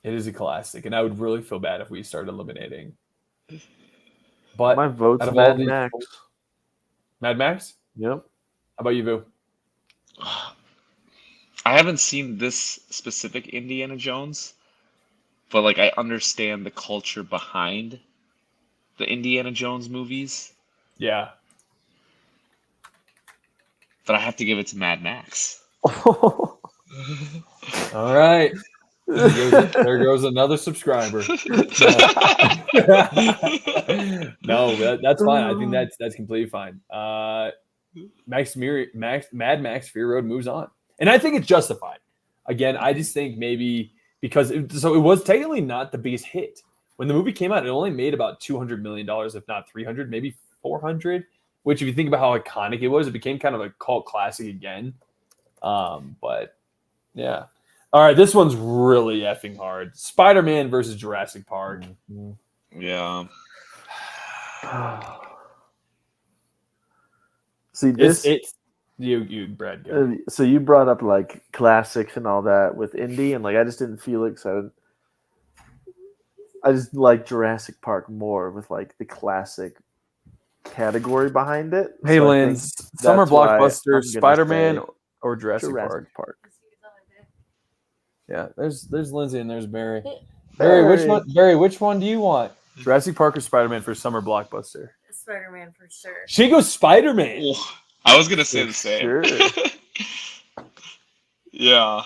It is a classic, and I would really feel bad if we started eliminating. But My vote's out of Mad all these- Max. Mad Max? Yep. How about you, Vu? I haven't seen this specific Indiana Jones, but like I understand the culture behind the Indiana Jones movies. Yeah. But I have to give it to Mad Max. All right. There goes another subscriber. No, that's fine. I think that's completely fine. Mad Max Fury Road moves on, and I think it's justified. Again, I just think maybe because it was technically not the biggest hit when the movie came out. It only made about $200 million, if not 300, maybe 400. Which, if you think about how iconic it was, it became kind of a cult classic again. But yeah. All right, this one's really effing hard. Spider-Man versus Jurassic Park. Yeah. See, this. It's you, Brad. Go. So you brought up like classics and all that with Indy, and like I just didn't feel excited. I just like Jurassic Park more with like the classic category behind it. Hey, So I Linz, think summer that's why blockbuster, I'm gonna Spider-Man say or Jurassic Park? Jurassic Park. Yeah, there's Lindsay and there's Barry. Barry, which one do you want? Jurassic Park or Spider-Man for summer blockbuster? Spider-Man for sure. She goes Spider-Man. Oh, I was gonna say the same. Sure. Yeah.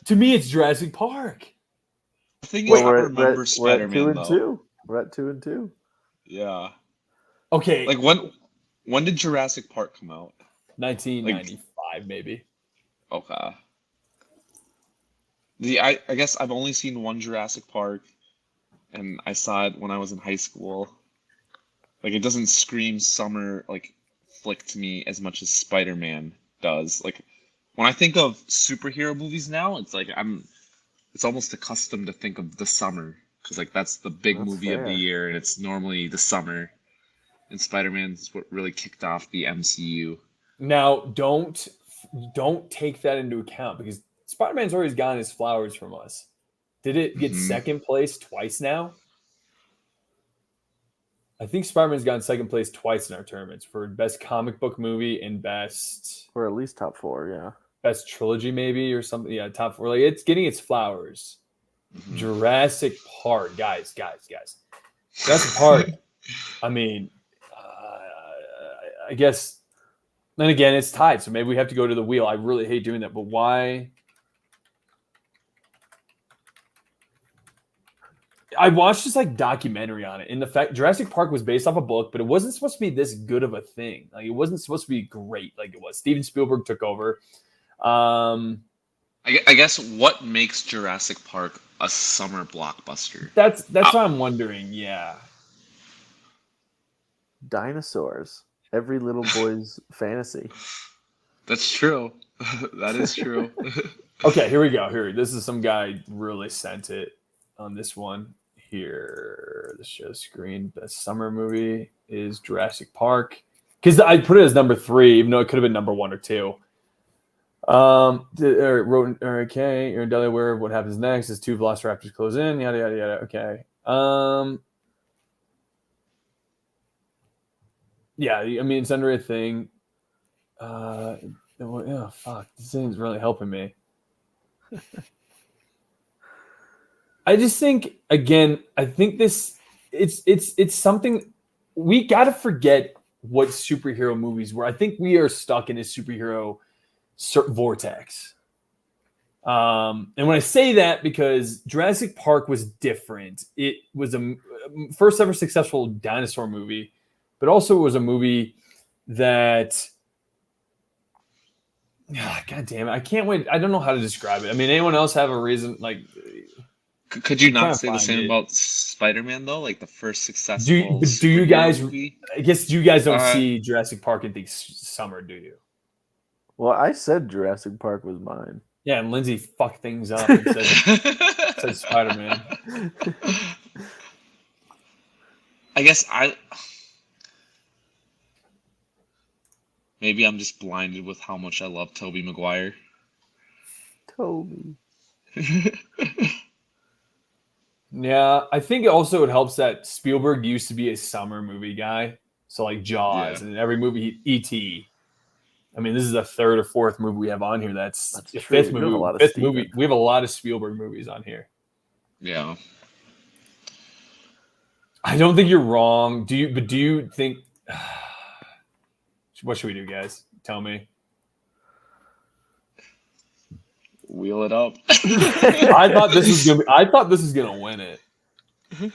To me, it's Jurassic Park. The thing is, I We're remember at Spider-Man 2 and though. 2. We're at 2 and 2. Yeah. Okay, Like when did Jurassic Park come out? 1995 maybe. Okay. I guess I've only seen one Jurassic Park, and I saw it when I was in high school. Like it doesn't scream summer like flick to me as much as Spider-Man does. Like when I think of superhero movies now, it's like I'm it's almost accustomed to think of the summer because like that's the big That's movie of the fair. year, and it's normally the summer. And Spider-Man's what really kicked off the MCU. Now, don't take that into account because Spider-Man's always gotten his flowers from us. Did it get Mhm. second place twice now? I think Spider-Man's gotten second place twice in our tournaments for best comic book movie and best Or at least top 4, yeah. best trilogy, maybe, or something. Yeah, top 4. Like, it's getting its flowers. Mhm. Jurassic Park, guys. Jurassic Park. I mean, I guess. Then again, it's tied, so maybe we have to go to the wheel. I really hate doing that, but why? I watched this like documentary on it, and the fact Jurassic Park was based off a book, but it wasn't supposed to be this good of a thing. Like, it wasn't supposed to be great like it was. Steven Spielberg took over. I guess what makes Jurassic Park a summer blockbuster? That's what I'm wondering. Yeah. Dinosaurs. Every little boy's fantasy. That's true. That is true. Okay, here we go. This is some guy really sent it on this one. Here, the show screen. Best summer movie is Jurassic Park. Because I put it as number 3, even though it could have been number 1 or 2. Okay, you're in Delaware. What happens next is 2 velociraptors close in. Yada yada yada. Okay. Yeah, I mean it's under a thing. Oh fuck, this thing's really helping me. I just think again, I think this it's something we got to forget what superhero movies were. I think we are stuck in a superhero vortex. And when I say that, because Jurassic Park was different. It was a first ever successful dinosaur movie, but also it was a movie that God damn it, I can't wait. I don't know how to describe it. I mean, anyone else have a reason? Like, Could you trying not to say the find same it. about Spider-Man though? Like the first successful do you superhero guys? movie? I guess you guys don't Uh, see Jurassic Park and think summer, do you? Well, I said Jurassic Park was mine. Yeah, and Lindsay fucked things up and said Spider-Man. I guess maybe I'm just blinded with how much I love Tobey Maguire. Toby. Yeah, I think also it helps that Spielberg used to be a summer movie guy. So like Jaws Yeah. and every movie, E.T. I mean, this is the 3rd or 4th movie we have on here. That's That's the true. 5th We do have movie. a lot of 5th Steven. movie. We have a lot of Spielberg movies on here. Yeah. I don't think you're wrong. Do you think? What should we do, guys? Tell me. Wheel it up. I thought this was gonna win it.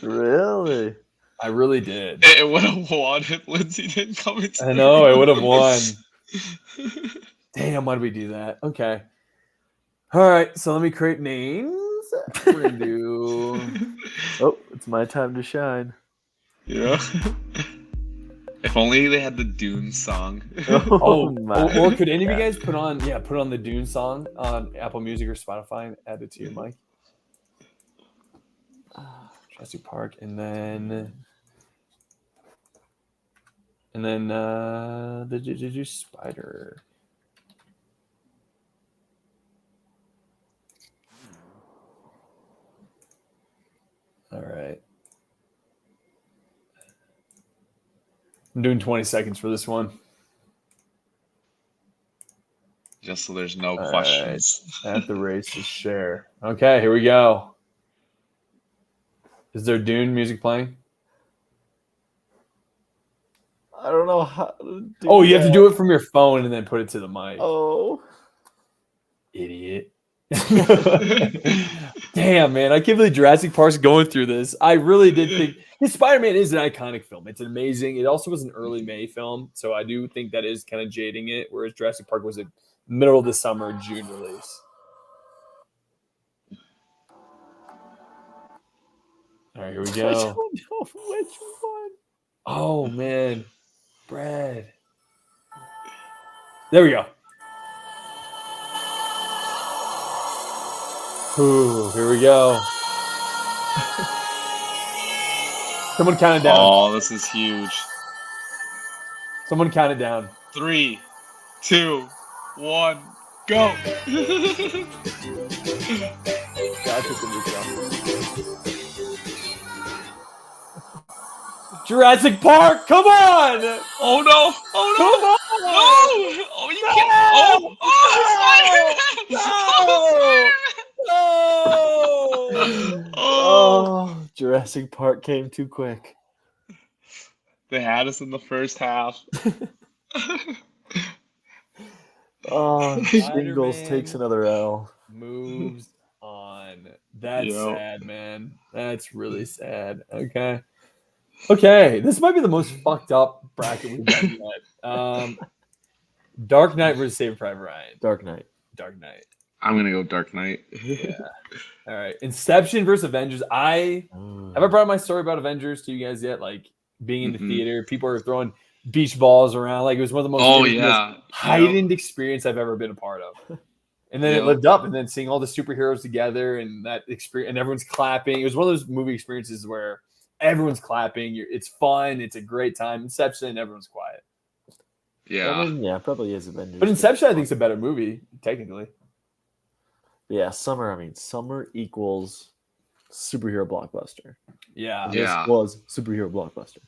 Really? I really did. It would have won if Lindsay didn't come into I the know it room. would have won. Damn, why did we do that? Okay. All right, so let me create names. We're gonna do. Oh, it's my time to shine. Yeah. If only they had the Dune song. Oh, my or could any of you God. guys put on the Dune song on Apple Music or Spotify and add it to your mic? Jurassic Park, and then did you Spider? All right. I'm doing 20 seconds for this one. Just so there's no All questions. right. At the race to share. Okay, here we go. Is there Dune music playing? I don't know how to do You have to that. do it from your phone and then put it to the mic. Oh. Idiot. Damn, man. I can't believe Jurassic Park's going through this. I really did think Spider-Man is an iconic film. It's amazing. It also was an early May film, so I do think that is kind of jading it, whereas Jurassic Park was a middle of the summer, June release. All right, here we I go. don't know which one. Oh, man. Brad. There we go. Ooh, here we go. Someone count it down. Oh, this is huge. Someone count it down. 3, 2, 1, go. That's a good show. Jurassic Park, come on! Oh no! Oh no! Come on! No! Oh, you can't! No! Oh, Jurassic Park came too quick. They had us in the first half. Oh, Shingles Spider-Man takes another L. moves on. That's Yep. sad, man. That's really sad. Okay. This might be the most fucked up bracket we've done yet. Dark Knight versus Saving Private Ryan. Dark Knight. Dark Knight. I'm gonna go Dark Knight. Yeah. All right. Inception versus Avengers. Have I brought my story about Avengers to you guys yet? Like being in the theater, people are throwing beach balls around. Like it was one of the most heightened experience I've ever been a part of. And then it lived up. And then seeing all the superheroes together and that experience, and everyone's clapping. It was one of those movie experiences where everyone's clapping. It's fun. It's a great time. Inception, everyone's quiet. Yeah. Probably is Avengers. But Inception, I think, is a better movie, technically. Yeah, summer equals superhero blockbuster. Yeah. This was superhero blockbuster.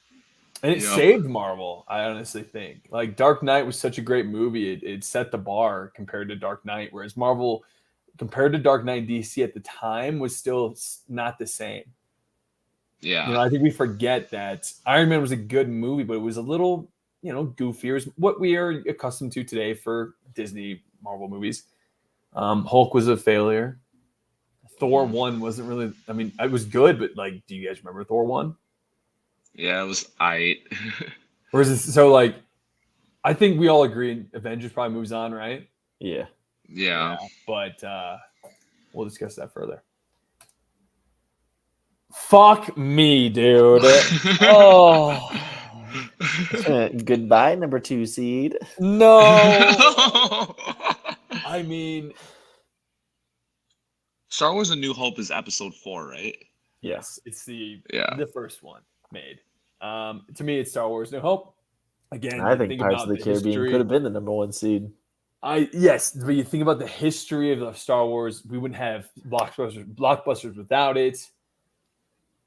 And it saved Marvel, I honestly think. Like, Dark Knight was such a great movie. It set the bar compared to Dark Knight, whereas Marvel, compared to Dark Knight, DC at the time was still not the same. Yeah. You know, I think we forget that Iron Man was a good movie, but it was a little, goofier. It's what we are accustomed to today for Disney Marvel movies. Hulk was a failure. Thor 1 wasn't really, it was good, but like, do you guys remember Thor 1? Yeah, it was aight. Or is it so like, I think we all agree Avengers probably moves on, right? Yeah. Yeah. But we'll discuss that further. Fuck me, dude. Oh. Goodbye, number 2 seed. No. I mean, Star Wars: A New Hope is episode 4, right? yes, it's the first one made. To me, it's Star Wars: New Hope. Again, I think Pirates of the Caribbean could have been the number 1 seed. Yes, but you think about the history of the Star Wars, we wouldn't have blockbusters without it.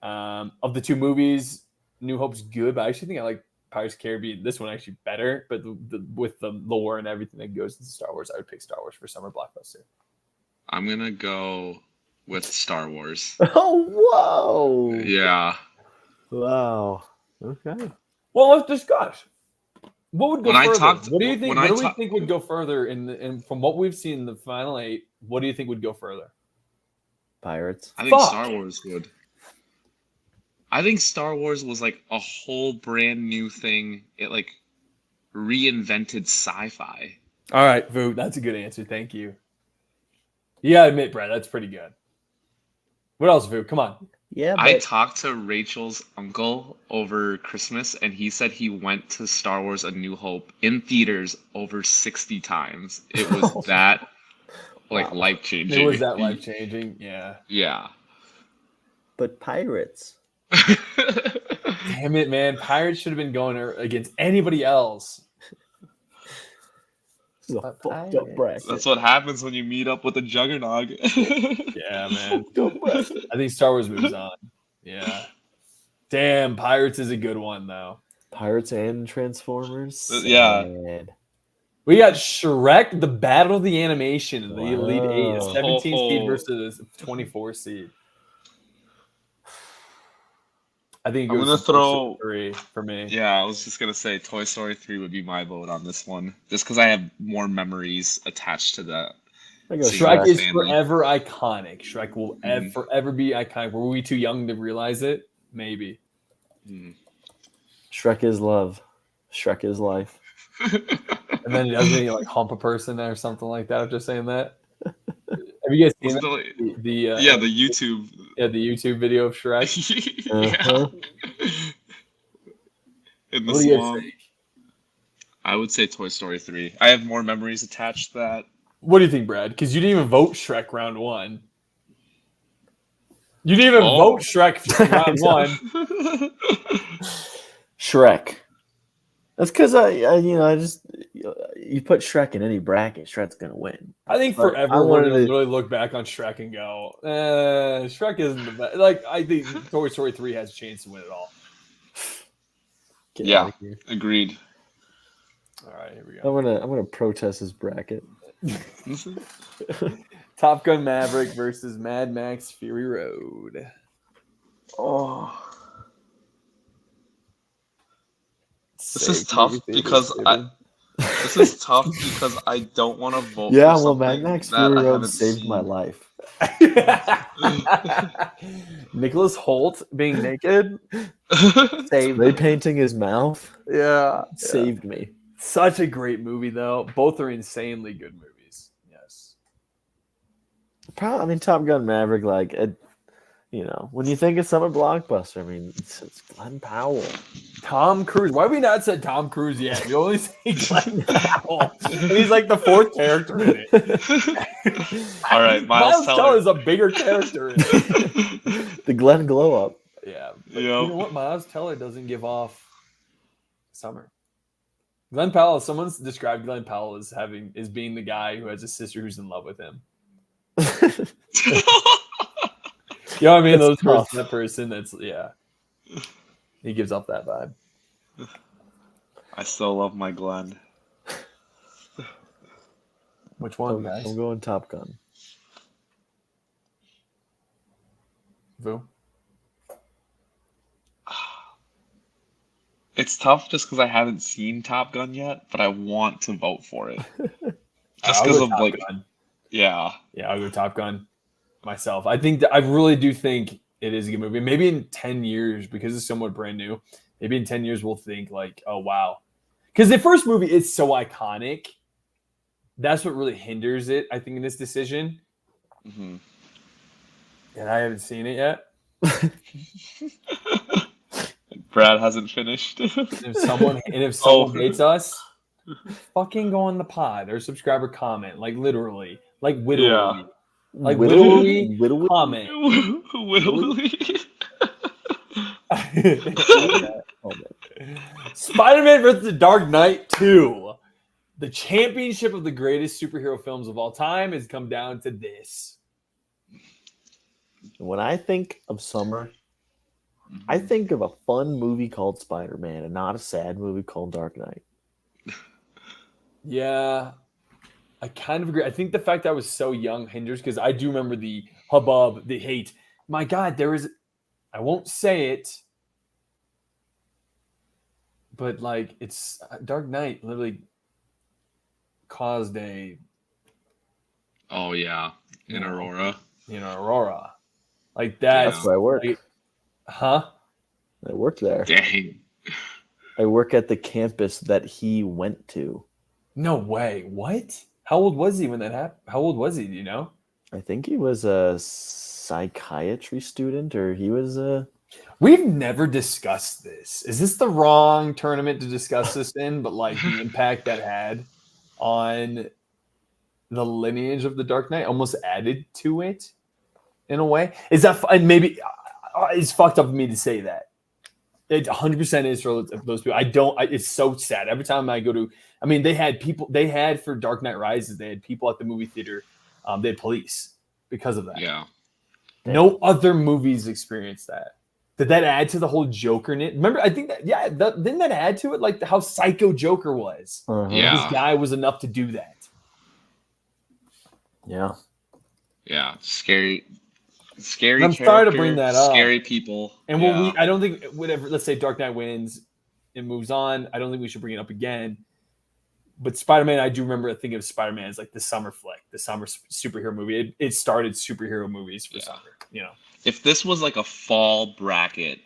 Of the two movies, New Hope's good, but I actually think I like Pirates of the Caribbean. This one actually better, but with the lore and everything that goes into Star Wars, I would pick Star Wars for summer blockbuster. I'm gonna go with Star Wars. Oh, whoa! Yeah. Wow. Okay. Well, let's discuss. What would go further? What do you think? What do we think would go further in from what we've seen in the final 8? What do you think would go further? Pirates. I think Star Wars would. I think Star Wars was like a whole brand new thing. It like reinvented sci-fi. All right, Vu, that's a good answer. Thank you. You gotta admit, Brad, that's pretty good. What else, Vu? Come on. Yeah, I talked to Rachel's uncle over Christmas, and he said he went to Star Wars: A New Hope in theaters over 60 times. It was that life-changing. It was that life-changing, yeah. Yeah. But Pirates. Damn it, man. Pirates should have been going against anybody else. This is a fucked up bracket. That's what happens when you meet up with a juggernaut. Yeah, man. I think Star Wars moves on. Yeah. Damn, Pirates is a good one, though. Pirates and Transformers. Yeah. Sad. We got Shrek, the Battle of the Animation, the Elite 8, a 17 seed versus a 24 seed. I think I'm gonna throw 3 for me. Yeah, I was just gonna say Toy Story 3 would be my vote on this one, just because I have more memories attached to that. Shrek is forever iconic. Shrek will forever be iconic. Were we too young to realize it? Maybe. Shrek is love. Shrek is life. And then doesn't he like hump a person or something like that? I'm just saying that. Have you guys seen the YouTube? Yeah, the YouTube video of Shrek. In the swamp. I would say Toy Story 3. I have more memories attached to that. What do you think, Brad? Because you didn't even vote Shrek round 1. You didn't even vote Shrek for round one. Shrek. That's because you put Shrek in any bracket, Shrek's gonna win. I think But forever I we're wanted gonna to- really look back on Shrek and go, Shrek isn't the best. Like I think Toy Story 3 has a chance to win it all. Get Yeah. out of here. Agreed. All right, here we go. I'm gonna protest this bracket. Top Gun Maverick versus Mad Max Fury Road. Oh, this is Safe tough movie theaters, because baby. this is tough because I don't want to vote. Yeah, for well, Mad something Max that Fury I Road haven't saved my seen. life. Nicholas Holt being naked saved Spray painting his mouth Yeah, saved me. Such a great movie, though. Both are insanely good movies. Yes. Probably, I mean, Top Gun Maverick, when you think of summer blockbuster, I mean, it's Glenn Powell. Tom Cruise. Why have we not said Tom Cruise yet? We only say Glenn Powell. And he's like the fourth character in it. All right, Miles Teller is a bigger character in it. The Glenn Glow Up. Yeah. Yep. You know what? Miles Teller doesn't give off summer. Glenn Powell, someone's described Glenn Powell as being the guy who has a sister who's in love with him. You know what I mean? That person that's, yeah. He gives off that vibe. I still love my Glenn. Which one, guys? I'm going Top Gun. Vu? It's tough just because I haven't seen Top Gun yet, but I want to vote for it. Just because of Top Gun. Yeah. Yeah, I'll go Top Gun myself. I really do think it is a good movie. Maybe in 10 years, because it's somewhat brand new, maybe in 10 years we'll think like, oh, wow. Because the first movie is so iconic. That's what really hinders it, I think, in this decision. Mm-hmm. And I haven't seen it yet. Brad hasn't finished. If someone hates us, fucking go on the pod or subscriber comment. Like literally. Like literally. Yeah. Like literally Whittlewood? comment. Spider-Man vs. The Dark Knight 2. The championship of the greatest superhero films of all time has come down to this. When I think of summer, I think of a fun movie called Spider-Man and not a sad movie called Dark Knight. Yeah, I kind of agree. I think the fact that I was so young hinders because I do remember the hubbub, the hate. My God, I won't say it, but like it's Dark Knight literally caused a. Oh yeah, in Aurora. Aurora, like that. That's where I work. Huh? I work there. Dang. I work at the campus that he went to. No way. What? How old was he when that happened? How old was he? Do you know? I think he was a psychiatry student, or he was a. We've never discussed this. Is this the wrong tournament to discuss this in? But like the impact that had on the lineage of the Dark Knight almost added to it in a way. Is that and maybe it's fucked up of me to say that. It 100% is for those people. It's so sad. Every time I go to, I mean, they had for Dark Knight Rises, they had people at the movie theater. They had police because of that. Yeah. No other movies experienced that. Did that add to the whole Joker? Remember, I think that, didn't that add to it? Like how psycho Joker was. Uh-huh. Yeah. This guy was enough to do that. Yeah. Yeah. Scary. I'm sorry to bring that up. Scary people. And I don't think whatever. Let's say Dark Knight wins, it moves on. I don't think we should bring it up again. But Spider-Man, I do remember thinking of Spider-Man as like the summer flick, the summer superhero movie. It started superhero movies for summer. If this was like a fall bracket,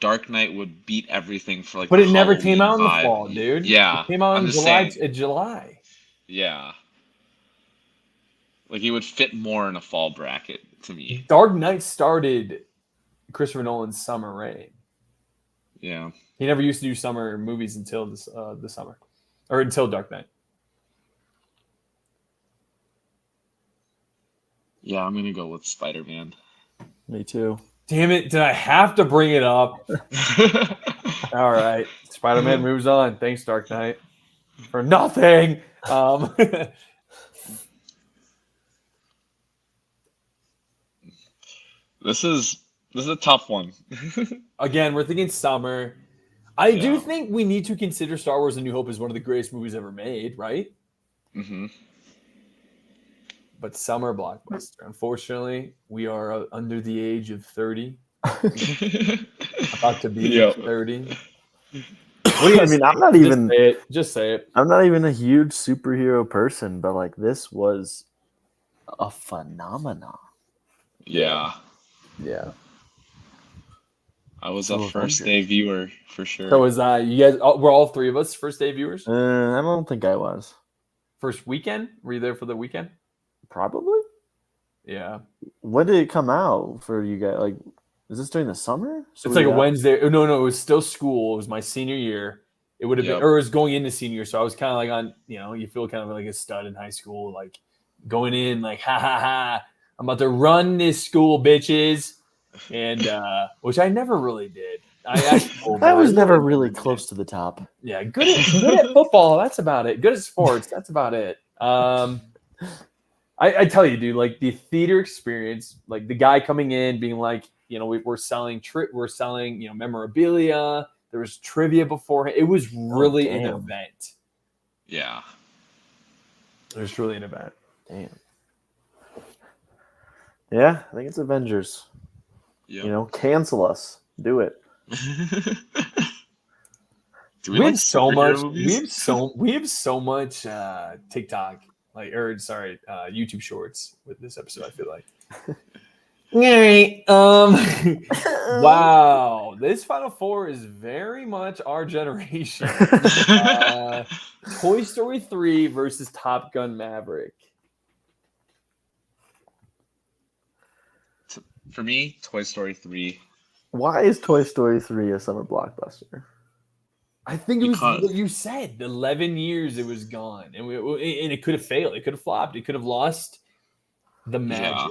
Dark Knight would beat everything for like. But it never Halloween came out in the vibe. fall, dude. Yeah, it came out I'm in just July. saying. July. Yeah. Like he would fit more in a fall bracket to me. Dark Knight started Christopher Nolan's summer reign. Yeah. He never used to do summer movies until this summer, or until Dark Knight. Yeah, I'm gonna go with Spider-Man. Me too. Damn it! Did I have to bring it up? All right, Spider-Man moves on. Thanks, Dark Knight, for nothing. This is a tough one. Again, we're thinking summer. I do Yeah. think we need to consider Star Wars: A New Hope as one of the greatest movies ever made, right? Mm-hmm. But summer blockbuster. Unfortunately, we are under the age of 30. About to be Yeah. 30. What do you I mean, I'm not even. Just say it. I'm not even a huge superhero person, but like this was a phenomenon. Yeah. Yeah. I was So a first Avengers. day viewer for sure. So was you guys? Were all three of us first day viewers? I don't think I was. First weekend? Were you there for the weekend? Probably. Yeah. When did it come out for you guys? Like, is this during the summer? So It's like a Wednesday. No, it was still school. It was my senior year. It would have been, Yep. or it was going into senior. So I was kind of like on, you feel kind of like a stud in high school, like going in, like, ha ha ha, I'm about to run this school, bitches. And which I never really did. I was never really close to the top. Yeah, good at football. That's about it. Good at sports. That's about it. I tell you, dude, like the theater experience, like the guy coming in being like, we're selling memorabilia. There was trivia beforehand. It was really an event. Yeah. It was truly an event. Damn. Yeah, I think it's Avengers. Yep. Cancel us. Do it. Do We have so much. movies? We have so much TikTok, YouTube Shorts with this episode. I feel like. Wow, this Final Four is very much our generation. Toy Story 3 versus Top Gun Maverick. For me, Toy Story 3. Why is Toy Story 3 a summer blockbuster? I think it was what you said. 11 years it was gone, and it could have failed. It could have flopped. It could have lost the magic. Yeah.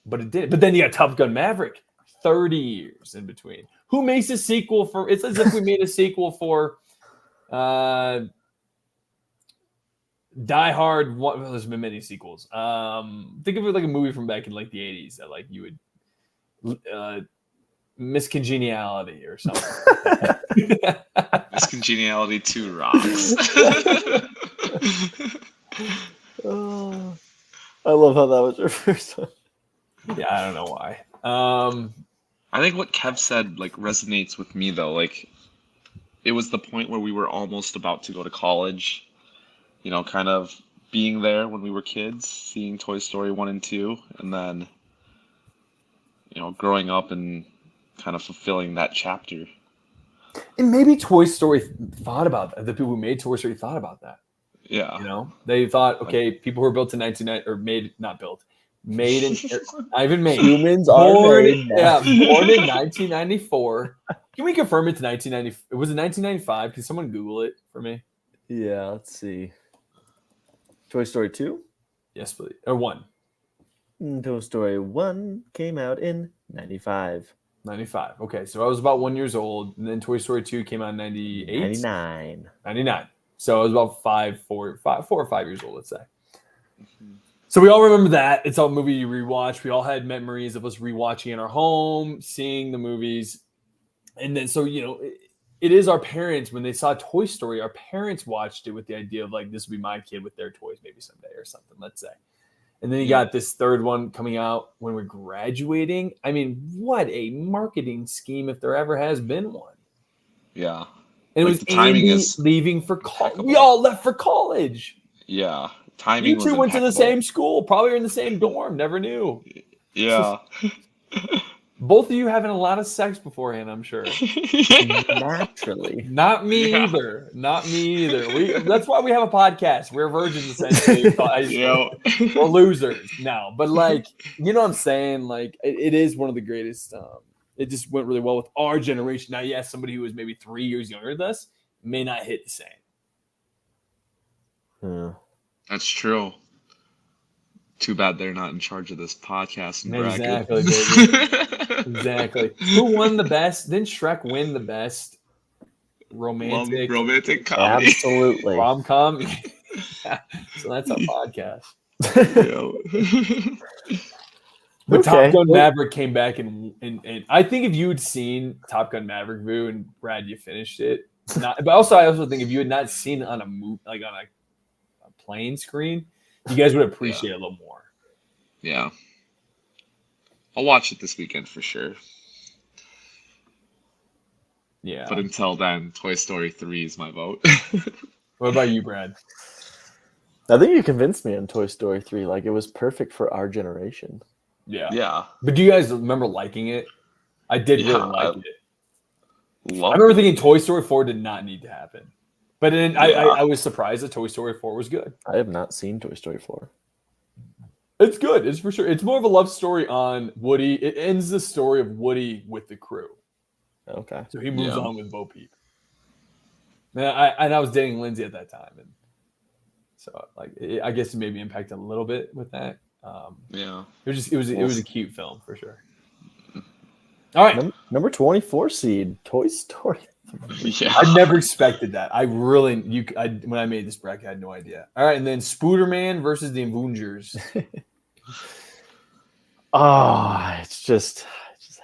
But it did. But then you got Top Gun Maverick, 30 years in between. Who makes a sequel for? It's as if we made a sequel for Die Hard. Well, there's been many sequels. Think of it like a movie from back in like the 80s that like you would Miss Congeniality or something. Miss Congeniality 2 rocks. Oh, I love how that was your first one. Yeah, I don't know why. I think what Kev said like resonates with me though. Like, it was the point where we were almost about to go to college. Kind of being there when we were kids, seeing Toy Story 1 and 2, and then growing up and kind of fulfilling that chapter. And maybe Toy Story thought about that. The people who made Toy Story thought about that. Yeah. They thought, okay, people who were built in 1990 or not built. Made in humans are made. Yeah, born in 1994. Can we confirm it's 1990? Was it 1995? Can someone Google it for me? Yeah, let's see. Toy Story 2? Yes, please. Or 1. Toy Story 1 came out in 95. 95. Okay, so I was about 1 year old, and then Toy Story 2 came out in 98. 99. So I was about 4 or 5 years old, let's say. Mm-hmm. So we all remember that. It's a movie you rewatch. We all had memories of us rewatching in our home, seeing the movies. And then, so, it is our parents, when they saw Toy Story, our parents watched it with the idea of like, this will be my kid with their toys maybe someday or something, let's say. And then you got this third one coming out when we're graduating. I mean, what a marketing scheme if there ever has been one. Yeah. And it was Andy leaving for college. We all left for college. Yeah. Timing was You two went to the impeccable. same school, probably in the same dorm, never knew. Yeah. Both of you having a lot of sex beforehand, I'm sure. Naturally. Not me either. Not me either. That's why we have a podcast. We're virgins, essentially. We're losers now. But, like, you know what I'm saying? Like, it is one of the greatest. It just went really well with our generation. Now, yes, somebody who was maybe 3 years younger than us may not hit the same. Yeah. That's true. Too bad they're not in charge of this podcast and bracket. Exactly, baby. Exactly. Who won the best? Didn't Shrek win the best romantic comedy? Absolutely. rom-com? So that's our podcast. But Top Gun Maverick came back and I think if you had seen Top Gun Maverick, Vu, and Brad, you finished it. But I also think if you had not seen it on a movie, like on a plane screen, you guys would appreciate it a little more. Yeah. I'll watch it this weekend for sure. Yeah. But until then, Toy Story 3 is my vote. What about you, Brad? I think you convinced me on Toy Story 3. Like, it was perfect for our generation. Yeah. Yeah. But do you guys remember liking it? I did really like it. I remember thinking Toy Story 4 did not need to happen. But then I was surprised that Toy Story 4 was good. I have not seen Toy Story 4. It's good. It's for sure. It's more of a love story on Woody. It ends the story of Woody with the crew. Okay. So he moves on with Bo Peep. And I was dating Lindsay at that time. And so I guess it maybe impacted a little bit with that. It was a cute film for sure. All right. Number 24 seed, Toy Story 3. Yeah. I never expected that. When I made this bracket, I had no idea. All right, and then Spooderman versus the Avengers. It just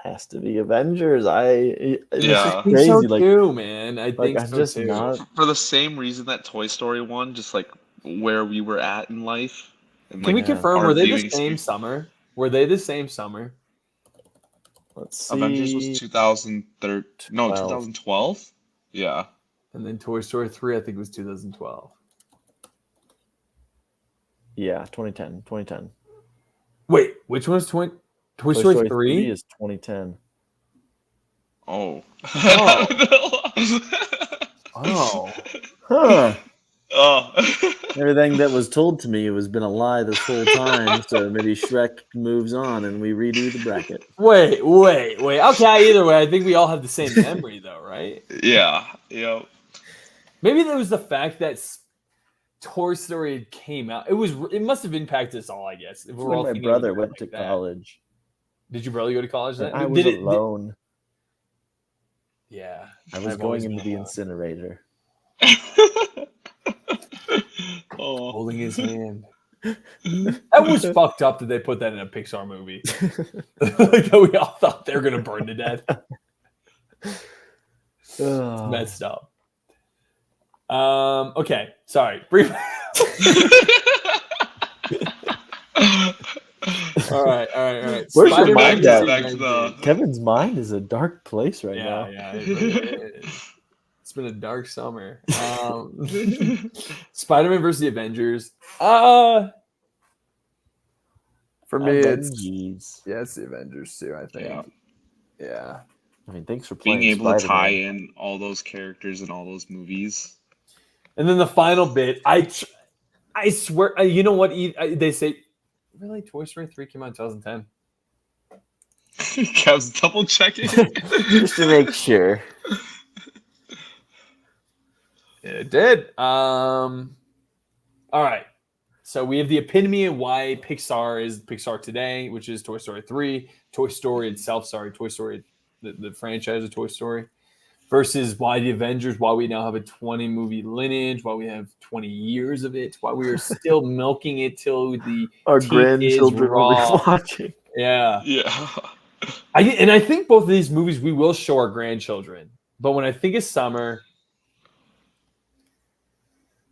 has to be Avengers. Yeah. Crazy. So like, too, man. I think I'm so just too. not. For the same reason that Toy Story won, just like where we were at in life. And Can we confirm? our Were they the viewing same experience. summer? Were they the same summer? Let's see. Avengers was 2013. No, 2012. Yeah. And then Toy Story 3, I think, was 2012. Yeah, 2010. Wait, which one was Toy Story 3? is 2010. Oh. Oh. Huh. Oh. Everything that was told to me has been a lie this whole time. So maybe Shrek moves on and we redo the bracket. Wait. Okay, either way, I think we all have the same memory, though, right? Yeah. Yep. Maybe there was the fact that Toy Story came out. It must have impacted us all, I guess. If we're all My thinking brother of it went like to that. college. Did your brother go to college then? I was alone. Yeah. I was going into the incinerator. Holding his hand. That was fucked up that they put that in a Pixar movie. Like we all thought they were gonna burn to death. It's messed up. Okay, sorry. All right. Where's your mind at? The... Kevin's mind is a dark place right now. Yeah, it really is. It's been a dark summer. Spider-Man versus the Avengers. For me, it's the Avengers too. I think. Yeah. I mean, thanks for playing. Being able to Spider-Man. tie in all those characters and all those movies. And then the final bit, I swear, you know what? They say, really, Toy Story 3 came out in 2010. Kev's double checking. Just to make sure. It did. All right. So we have the epitome of why Pixar is Pixar today, which is Toy Story 3, Toy Story itself. Toy Story, the franchise of Toy Story, versus why the Avengers, why we now have a 20 movie lineage, why we have 20 years of it, why we are still milking it till our grandchildren will be watching. Yeah. Yeah. I think both of these movies we will show our grandchildren. But when I think of summer,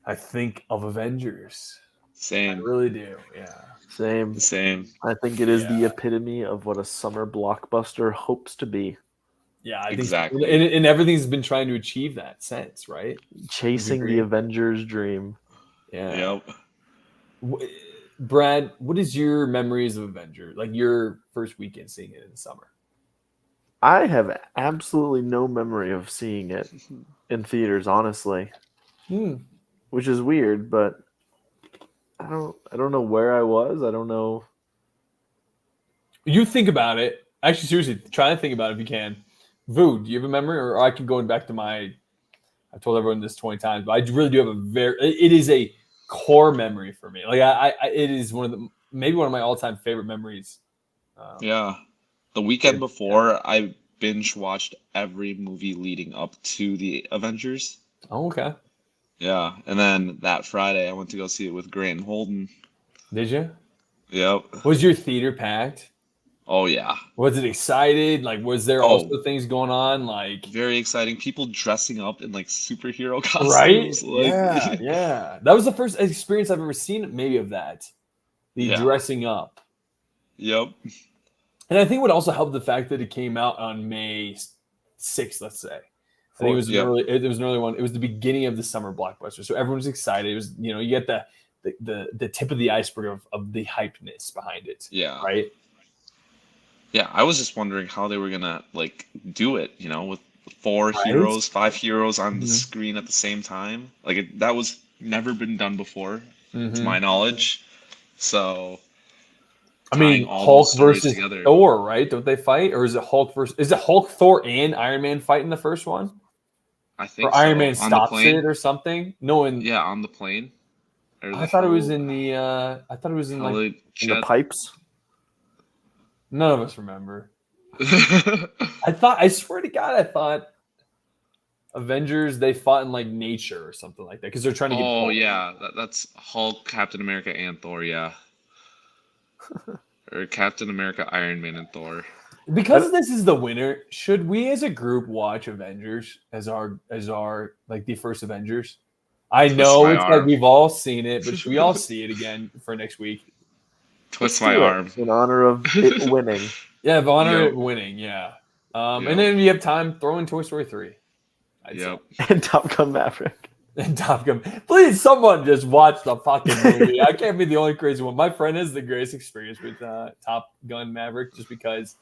I think of Avengers. Same. I really do. Yeah. Same. I think it is the epitome of what a summer blockbuster hopes to be. Yeah, I exactly. think, and everything's been trying to achieve that sense, right? Chasing the Avengers dream. Yeah. Yep. Brad, what is your memories of Avengers? Like your first weekend seeing it in the summer? I have absolutely no memory of seeing it in theaters, honestly. Which is weird, but I don't know where I was. I don't know. You think about it. Actually, seriously, try to think about it if you can. Vu, do you have a memory? Or I can go back to I've told everyone this 20 times, but I really do have it is a core memory for me. Like it is one of the maybe one of my all-time favorite memories. Yeah. The weekend before, I binge watched every movie leading up to the Avengers. Oh, okay. Yeah. And then that Friday, I went to go see it with Grant and Holden. Did you? Yep. Was your theater packed? Oh, yeah. Was it excited? Like, was there also things going on? Like, very exciting. People dressing up in like superhero costumes. right? Like, Yeah. That was the first experience I've ever seen, maybe of that. The dressing up. Yep. And I think what also helped the fact that it came out on May 6th, let's say. I think it was an early one. It was the beginning of the summer blockbuster, so everyone was excited. It was, you get the tip of the iceberg of the hypeness behind it. Yeah. Right. Yeah, I was just wondering how they were gonna like do it. With 5 heroes on the screen at the same time. Like that was never been done before, to my knowledge. So. I mean, Hulk versus Thor, right? Don't they fight, or is it Hulk versus? Is it Hulk, Thor, and Iron Man fight in the first one? I think. Or Iron Man stops it or something. No one. Yeah, on the plane. I thought it was in the. I thought it was in like in the pipes. None of us remember. I swear to God, I thought Avengers they fought in like nature or something like that because they're trying to get. Oh yeah, that's Hulk, Captain America, and Thor. Yeah. Or Captain America, Iron Man, and Thor. Because this is the winner, should we as a group watch Avengers as our like the first Avengers? I know it's like we've all seen it, but should we all see it again for next week? Twist my arm in honor of it winning. Yeah, in honor of it winning. Yeah, and then you have time, throw in Toy Story 3. Yep. And Top Gun Maverick. And Top Gun. Please, someone just watch the fucking movie. I can't be the only crazy one. My friend has the greatest experience with Top Gun Maverick just because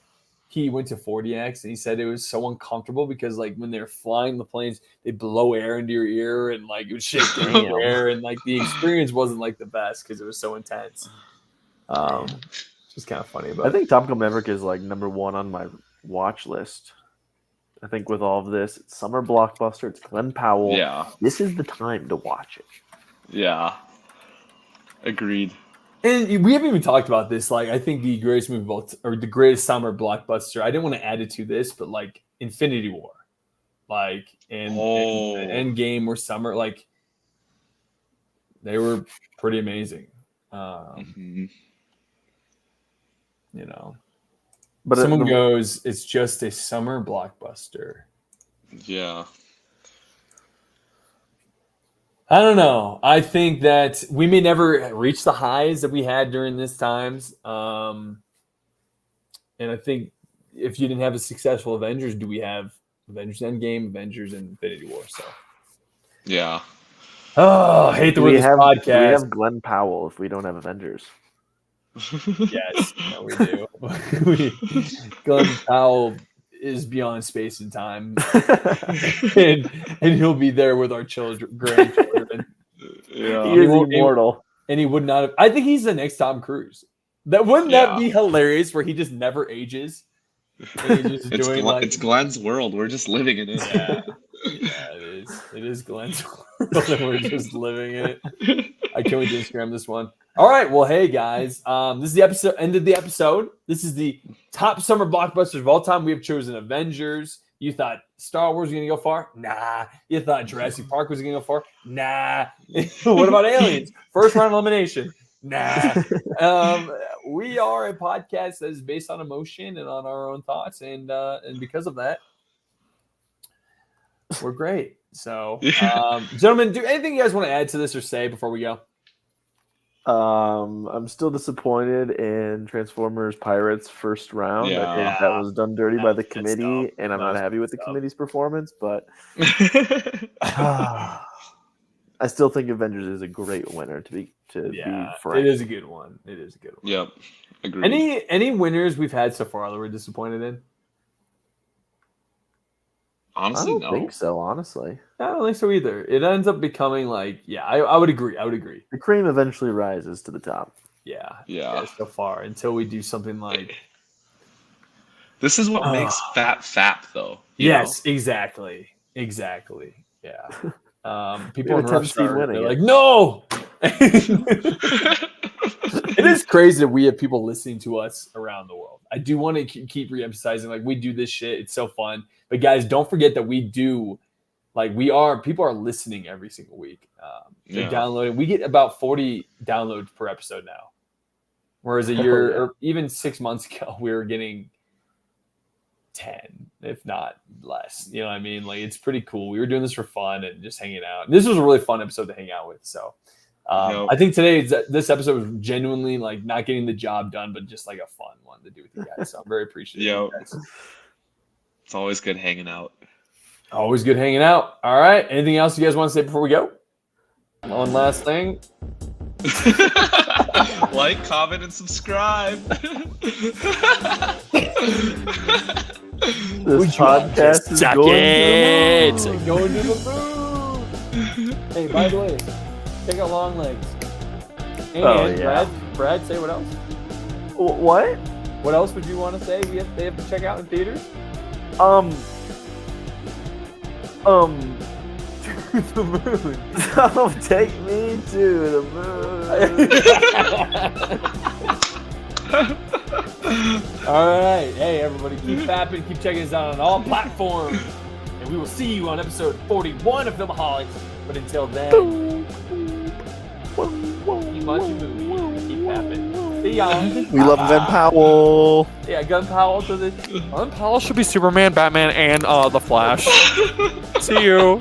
he went to 40X and he said it was so uncomfortable because like when they're flying the planes, they blow air into your ear and like it would shake your hair and like the experience wasn't like the best because it was so intense. Just kind of funny. But I think Top Gun Maverick is like number one on my watch list. I think with all of this, it's summer blockbuster. It's Glenn Powell. Yeah. This is the time to watch it. Yeah. Agreed. And we haven't even talked about this. Like, I think the greatest movie or the greatest summer blockbuster, I didn't want to add it to this, but like Infinity War. Like, and Endgame or summer, like, they were pretty amazing. But someone goes, it's just a summer blockbuster. Yeah. I don't know. I think that we may never reach the highs that we had during these times. And I think if you didn't have a successful Avengers, do we have Avengers Endgame, Avengers, and Infinity War? So. Yeah. Oh, I hate the way this podcast. Do we have Glenn Powell if we don't have Avengers? Yes, no, we do. Glenn Powell is beyond space and time, and he'll be there with our grandchildren. Yeah, he is immortal, and he would not have. I think he's the next Tom Cruise. Wouldn't that be hilarious? Where he just never ages. And he's just it's Glenn's world. We're just living in it. Yeah, it is. It is Glenn's world, and we're just living in it. I can't wait to Instagram this one. All right. Well, hey, guys. This is the episode. End of the episode. This is the top summer blockbusters of all time. We have chosen Avengers. You thought Star Wars was going to go far? Nah. You thought Jurassic Park was going to go far? Nah. What about Aliens? First round elimination? Nah. We are a podcast that is based on emotion and on our own thoughts. And because of that, we're great. So, gentlemen, do anything you guys want to add to this or say before we go? I'm still disappointed in Transformers Pirates first round. I think that was done dirty by the committee, and I'm not happy with the committee's performance, but I still think Avengers is a great winner to be frank. It is a good one. Yep. Agreed. Any winners we've had so far that we're disappointed in? Honestly, I don't think so, honestly. I don't think so either. It ends up becoming like, I would agree. The cream eventually rises to the top. Yeah, so far until we do something like. This is what makes fap though. Yes, exactly. Yeah. People in Rough Start, they're like, no. It is crazy that we have people listening to us around the world. I do want to keep re-emphasizing, like, we do this shit. It's so fun. But guys, don't forget that we do, like, people are listening every single week. They're downloading. We get about 40 downloads per episode now. Whereas a year or even 6 months ago, we were getting 10, if not less. You know what I mean? Like, it's pretty cool. We were doing this for fun and just hanging out. This was a really fun episode to hang out with. So I think this episode was genuinely, like, not getting the job done, but just like a fun one to do with you guys. So I'm very appreciative of you guys. It's always good hanging out. Always good hanging out. All right. Anything else you guys want to say before we go? One last thing. Like, comment, and subscribe. This podcast is going to the moon. Hey, by the way, check out Long Legs. And Brad, say what else? What? What else would you want to say? They have to check out in theaters. To the moon. Don't take me to the moon. All right. Hey, everybody, keep fapping. Keep checking us out on all platforms. And we will see you on episode 41 of Filmaholics. But until then, keep watching movies. Keep fapping. See y'all. We love Gun Powell. Yeah, Gun Powell to the... Gun Powell should be Superman, Batman, and The Flash. See you.